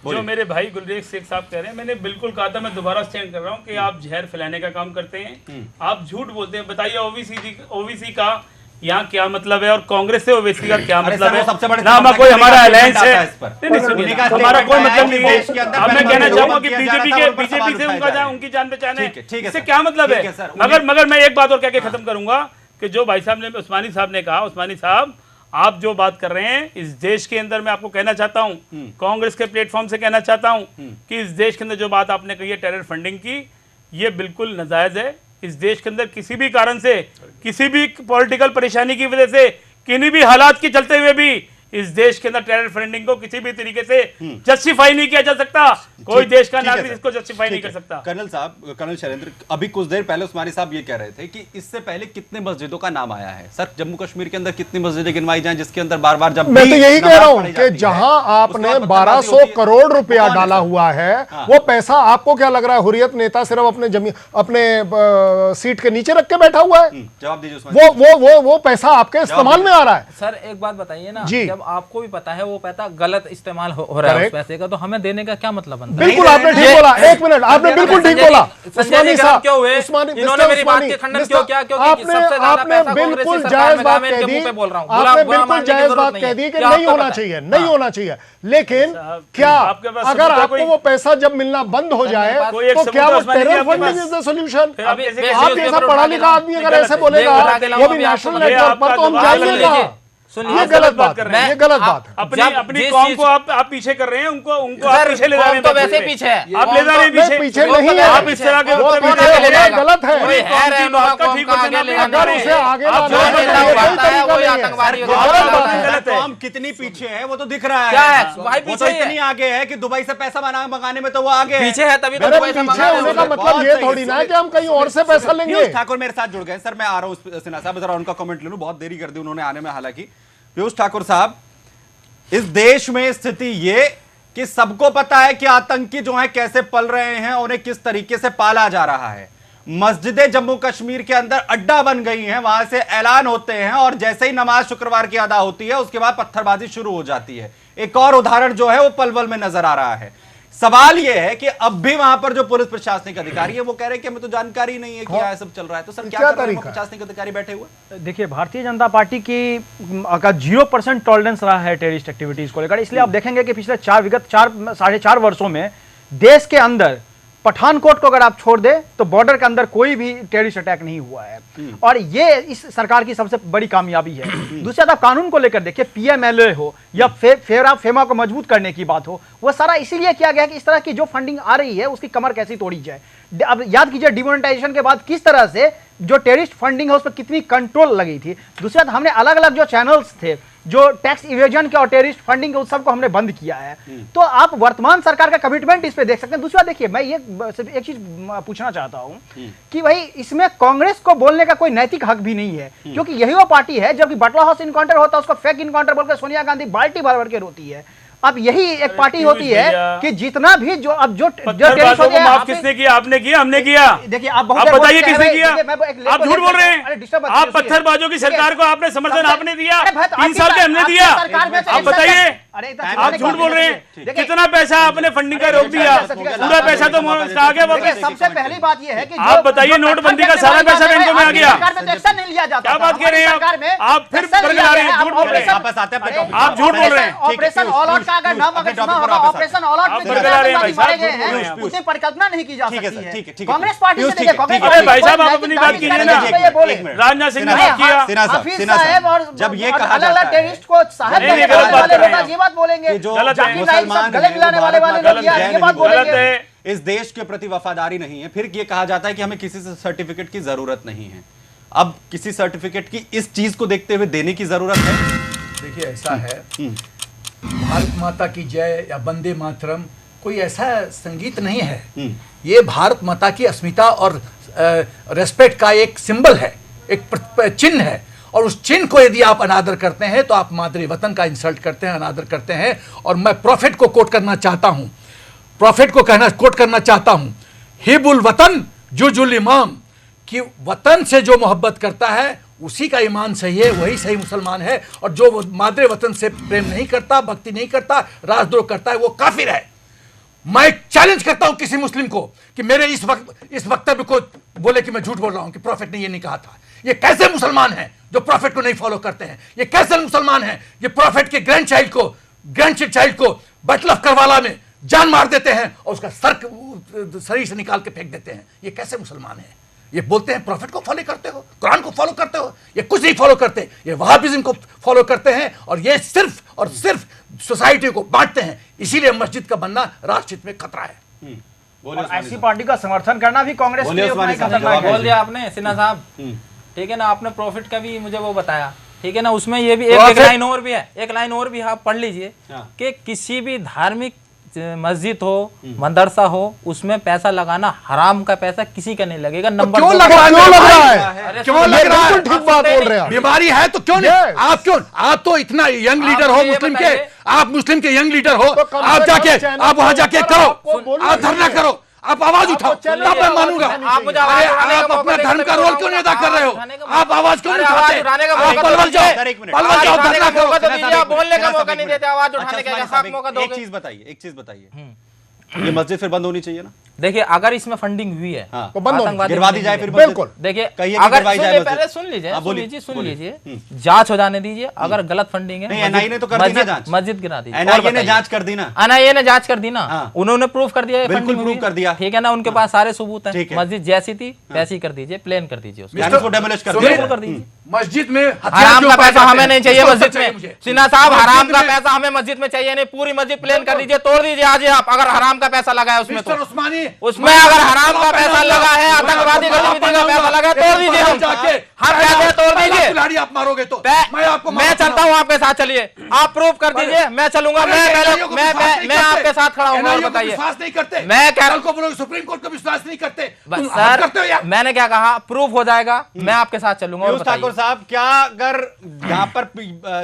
जो मेरे भाई गुलरेज शेख साहब कह रहे हैं, मैंने बिल्कुल कहा था, मैं दोबारा स्टैंड कर रहा हूं कि आप जहर फैलाने का काम करते हैं, आप झूठ बोलते हैं। बताइए ओबीसी का यहाँ क्या मतलब है और कांग्रेस से ओबीसी का क्या मतलब है? सबसे बड़े ना कोई हमारा अलायंस है, हमारा कोई मतलब नहीं है। अब मैं कहना चाहूंगा कि बीजेपी से उनकी जान पहचान है, इससे क्या मतलब है? मगर मैं एक बात और कह के खत्म करूंगा कि जो भाई साहब ने, उस्मानी साहब ने कहा, उस्मानी साहब आप जो बात कर रहे हैं इस देश के अंदर, मैं आपको कहना चाहता हूं, कांग्रेस के प्लेटफॉर्म से कहना चाहता हूं कि इस देश के अंदर जो बात आपने कही है टेरर फंडिंग की, ये बिल्कुल नाजायज है। इस देश के अंदर किसी भी कारण से, किसी भी पॉलिटिकल परेशानी की वजह से, किन्हीं भी हालात के चलते हुए भी इस देश के अंदर टेरर फंडिंग को किसी भी तरीके से जस्टिफाई नहीं किया जा सकता। कोई देश का नागरिक इसको जस्टिफाई नहीं कर सकता। कर्नल साहब, कर्नल शैलेंद्र, अभी कुछ देर पहले उस्मानी साहब ये कह रहे थे कि इससे पहले कितने मस्जिदों का नाम आया है। सर, जम्मू कश्मीर के अंदर कितनी मस्जिदें गिनवाई जाएं जिसके अंदर बार बार, जब मैं तो यही कह रहा हूं कि जहां आपने 1200 करोड़ रुपया डाला हुआ है, वो पैसा आपको क्या लग रहा है हुर्रियत नेता सिर्फ अपने अपने सीट के नीचे रख के बैठा हुआ है? जवाब दीजिए। वो पैसा आपके इस्तेमाल में आ रहा है। सर एक बात बताइए ना, जी, जब आपको भी पता है वो पैसा गलत इस्तेमाल हो रहा है उस पैसे का, तो हमें देने का क्या मतलब बनता है? बिल्कुल आपने ठीक बोला, एक मिनट, आपने बिल्कुल ठीक बोला। उस्मानी साहब क्यों हुए? इन्होंने मेरी बात के खंडन क्यों किया? क्योंकि सबसे ज्यादा पैसा बिल्कुल जायज बात कह दी, आपने बिल्कुल जायज बात कह दी कि नहीं होना चाहिए, नहीं होना चाहिए। लेकिन क्या अगर आपको वो पैसा जब मिलना बंद हो जाए तो क्या वो terror funding is the solution? आप जैसा पढ़ा लिखा आदमी अगर ऐसे बोलेगा, वो भी नेशनल नेटवर्क पर, तो हम जाएंगे कहां? ये गलत बात है, ये गलत बात है। अपनी कौम को आप पीछे कर रहे हैं, उनको आप पीछे ले जा रहे हैं। तो वैसे पीछे है, आप ले जा रहे हैं पीछे नहीं है, आप इस तरह के गलत है। अगर उसे आगे कौम कितनी पीछे है वो तो दिख रहा है। वो तो इतनी आगे है कि दुबई से पैसा मंगाने में तो वो आगे पीछे है, तभी तो पीछे होने का मतलब ये थोड़ी ना है कि हम कहीं और से पैसा लेंगे। ठाकुर मेरे साथ जुड़ गए। सर मैं आ रहा हूँ सिन्हा साहब, जरा उनका कमेंट ले लूं, बहुत देरी कर दी उन्होंने आने में। हालांकि पीयूष ठाकुर साहब, इस देश में स्थिति ये कि सबको पता है कि आतंकी जो हैं कैसे पल रहे हैं, उन्हें किस तरीके से पाला जा रहा है। मस्जिदें जम्मू कश्मीर के अंदर अड्डा बन गई हैं, वहां से ऐलान होते हैं और जैसे ही नमाज शुक्रवार की अदा होती है उसके बाद पत्थरबाजी शुरू हो जाती है। एक और उदाहरण जो है वो पलवल में नजर आ रहा है। सवाल यह है कि अब भी वहां पर जो पुलिस प्रशासनिक अधिकारी है वो कह रहे हैं कि हमें तो जानकारी नहीं है कि यह सब चल रहा है। तो सर क्या कर रहे हैं प्रशासनिक अधिकारी बैठे हुए? देखिए, भारतीय जनता पार्टी का 0% टॉलरेंस रहा है टेररिस्ट एक्टिविटीज को लेकर। इसलिए आप देखेंगे कि पिछले विगत 4.5 वर्षों में देश के अंदर पठानकोट को अगर आप छोड़ दे तो बॉर्डर के अंदर कोई भी टेररिस्ट अटैक नहीं हुआ है, और ये इस सरकार की सबसे बड़ी कामयाबी है। दूसरा आप कानून को लेकर देखिए, पीएमएलए हो या फेमा को मजबूत करने की बात हो, वो सारा इसीलिए किया गया कि इस तरह की जो फंडिंग आ रही है उसकी कमर कैसी तोड़ी जाए। अब याद कीजिए डिमोनेटाइजेशन के बाद किस तरह से जो टेररिस्ट फंडिंग है उस पर कितनी कंट्रोल लगी थी। दूसरा हमने अलग अलग जो चैनल्स थे जो टैक्स इवेजन के और टेररिस्ट फंडिंग के उस सब को हमने बंद किया है। तो आप वर्तमान सरकार का कमिटमेंट इस पे देख सकते हैं। दूसरा देखिए, मैं ये एक चीज पूछना चाहता हूं कि भाई इसमें कांग्रेस को बोलने का कोई नैतिक हक भी नहीं है, क्योंकि यही वो पार्टी है जबकि बटला हाउस इनकाउंटर होता है उसको फेक इनकाउंटर बोलकर सोनिया गांधी बाल्टी भर भर के रोती है। अब यही एक पार्टी होती है कि जितना भी जो अब जो पत्थरबाजों को माफ किसने किया? आपने किया, हमने किया। देखिए आप बताइए किसने किया? आप झूठ बोल रहे हैं। आप पत्थरबाजों की सरकार को आपने समर्थन आपने दिया, 3 साल के हमने दिया। आप बताइए, आप झूठ बोल रहे हैं। कितना पैसा आपने फंडिंग का रोक दिया? पूरा पैसा तो आ गया वापस। सबसे पहली बात यह है कि आप बताइए, नोटबंदी का सारा पैसा बैंकों में आ गया। एक्शन नहीं लिया जाता। क्या बात कह रहे हैं आप? फिर बरगला रहे हैं, झूठ बोल रहे हैं। आप झूठ बोल रहे हैं। ऑपरेशन ऑल आउट का अगर नाम अगर सुना होगा, ऑपरेशन ऑल आउट में जितने आतंकवादी मारे गए हैं उतनी परिकल्पना नहीं की जा सकती है। कांग्रेस पार्टी से देखिए, कांग्रेस पार्टी भाई साहब आप अपनी बात कीजिए ना। राजनाथ सिंह ने बात किया, हाफिज साहब और जब ये कहा अलग अलग टेररिस्ट को साहब नहीं, गलत बात कर रहे हैं। ये बात बोलेंगे, जो जाकिर नाइक सब गले मिलाने वाले लोग ये बात बोलेंगे। इस देश के प्रति वफादारी नहीं है। फिर ये कहा जाता है कि हमें किसी से सर्टिफिकेट की जरूरत नहीं है। अब किसी सर्टिफिकेट की इस चीज को देखते हुए देने की जरूरत है। देखिए ऐसा है, भारत माता की जय या वंदे मातरम कोई ऐसा संगीत नहीं है। ये भारत माता की अस्मिता और रेस्पेक्ट का एक सिंबल है, एक चिन्ह है। और उस चिन्ह को यदि आप अनादर करते हैं तो आप मादरी वतन का इंसल्ट करते हैं, अनादर करते हैं। और मैं प्रॉफिट को कोट करना चाहता हूं, प्रॉफिट को कोट करना चाहता हूं, हिबुल वतन जुजुल इमाम, कि वतन से जो मोहब्बत करता है उसी का ईमान सही है, वही सही मुसलमान है। और जो मादरे वतन से प्रेम नहीं करता, भक्ति नहीं करता, राजद्रोह करता है, वो काफिर है। मैं चैलेंज करता हूं किसी मुस्लिम को कि मेरे इस वक्तव्य को बोले कि मैं झूठ बोल रहा हूं, कि प्रॉफिट ने ये नहीं कहा था। ये कैसे मुसलमान हैं जो प्रॉफिट को नहीं फॉलो करते हैं? ये कैसे मुसलमान हैं ये प्रॉफिट के ग्रैंड चाइल्ड को बैटल ऑफ करवाला में जान मार देते हैं और उसका सर शरीर से निकाल के फेंक देते हैं? ये कैसे मुसलमान हैं? ये बोलते हैं प्रॉफिट को फॉलो करते हो, कुरान को फॉलो करते हो। ये कुछ नहीं फॉलो करते, ये वहाबिज्म को फॉलो करते हैं। और ये सिर्फ और सिर्फ सोसाइटी को बांटते हैं। इसीलिए मस्जिद का बनना राष्ट्र हित में खतरा है। और ऐसी पार्टी का समर्थन करना भी कांग्रेस के लिए उतना ही खतरनाक है। बोल दिया आपने सिन्हा साहब, ठीक है ना। आपने प्रॉफिट का भी मुझे वो बताया, ठीक है ना। उसमें ये भी एक लाइन और भी है, एक लाइन और भी आप पढ़ लीजिए कि किसी भी धार्मिक मस्जिद हो, मदरसा हो, उसमें पैसा लगाना हराम का पैसा किसी का नहीं लगेगा। नंबर क्यों लग रहा है? क्यों लग रहा है? ठीक बात बोल रहे हैं। बीमारी है तो क्यों नहीं? आप तो इतना यंग लीडर हो मुस्लिम के, आप मुस्लिम के यंग लीडर हो, आप जाके आप वहां जाके करो, आप धरना करो, आप आवाज उठाओ, तब मैं मानूंगा। आप अपना धर्म का रोल क्यों नहीं अदा कर रहे हो? आप आवाज क्यों नहीं उठाते? आप पलवल जाओ, धरना करो। बोलने का मौका नहीं देते, आवाज उठाने का मौका दो। एक चीज बताइए, ये मस्जिद फिर बंद होनी चाहिए ना? देखिए, अगर इसमें फंडिंग हुई है तो बंद हो, गिरवा दी जाए फिर। बिल्कुल। देखिए, अगर पहले सुन लीजिए, जांच हो जाने दीजिए। अगर गलत फंडिंग है, एनआईए ने तो कर दी ना जांच, मस्जिद गिरा दी, एनआईए ने जांच कर दी ना, एनआईए ने जांच कर दी ना, उन्होंने प्रूफ कर दिया, बिल्कुल प्रूफ कर दिया, ठीक है ना। उनके पास सारे सबूत हैं। मस्जिद जैसी थी वैसी कर दीजिए, प्लेन कर दीजिए, उसको डेमोलिश कर दीजिए। मस्जिद में हराम का पैसा हमें नहीं चाहिए मस्जिद में। सिन्हा साहब, हराम का पैसा हमें मस्जिद में चाहिए नहीं। पूरी मस्जिद प्लेन कर दीजिए, तोड़ दीजिए आज आप। अगर हराम का पैसा लगा है उसमें, उसमें अगर हराम का पैसा लगा है, आतंकवादी गतिविधि का पैसा लगा है, तोड़ दीजिए। हम पैसे तोड़ दीजिए। आप मारोगे तो मैं चलता हूँ आपके साथ, चलिए आप प्रूफ कर दीजिए, मैं चलूंगा। मैं आपके साथ खड़ा हूँ। और बताइए, विश्वास नहीं करते? मैं कह रहा हूँ सुप्रीम कोर्ट का विश्वास नहीं करते सर। मैंने क्या कहा, प्रूफ हो जाएगा, मैं आपके साथ चलूंगा। ठाकुर साहब, क्या अगर यहाँ पर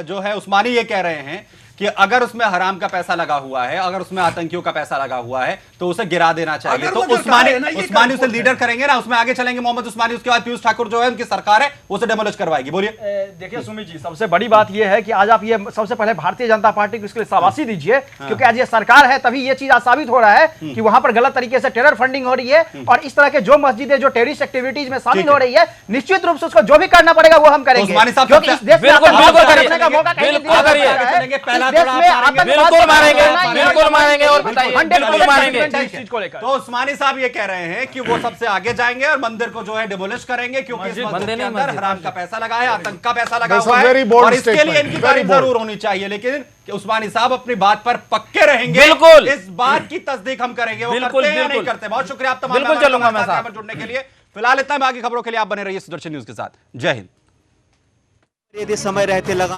जो है उस्मानी ये कह रहे हैं कि अगर उसमें हराम का पैसा लगा हुआ है, अगर उसमें आतंकियों का पैसा लगा हुआ है तो उसे गिरा देना चाहिए, तो उस्मानी उसे लीडर करेंगे ना, उसमें आगे चलेंगे मोहम्मद उस्मानी, उसके बाद पीयूष ठाकुर जो है उनकी सरकार है उसे डेमोलिश करवाएगी। बोलिए। देखिए सुमित जी, सबसे बड़ी बात यह है कि आज आप ये सबसे पहले भारतीय जनता पार्टी को इसके लिए शाबाशी दीजिए, क्योंकि आज ये सरकार है तभी ये चीज आज साबित हो रहा है कि वहां पर गलत तरीके से टेरर फंडिंग हो रही है। और इस तरह के जो मस्जिदें जो टेररिस्ट एक्टिविटीज में शामिल हो रही है, निश्चित रूप से उसको जो भी करना पड़ेगा वो हम करेंगे। बिल्कुल मारेंगे और बताइए, तो उस्मानी साहब ये कह रहे हैं कि वो सबसे आगे जाएंगे और मंदिर को जो है डिमोलिश करेंगे, क्योंकि इस मंदिर के अंदर हराम का पैसा लगा है, आतंक का पैसा लगा हुआ है, और इसके लिए इनकी तारीफ जरूर होनी चाहिए। लेकिन उस्मानी साहब अपनी बात पर पक्के रहेंगे, बिल्कुल इस बात की तस्दीक हम करेंगे, वो करते हैं या नहीं करते। बहुत शुक्रिया आप तमाम जुड़ने के लिए। फिलहाल इतना, बाकी खबरों के लिए आप बने रहिए सुदर्शन न्यूज के साथ। जय हिंद। यदि समय रहते लगा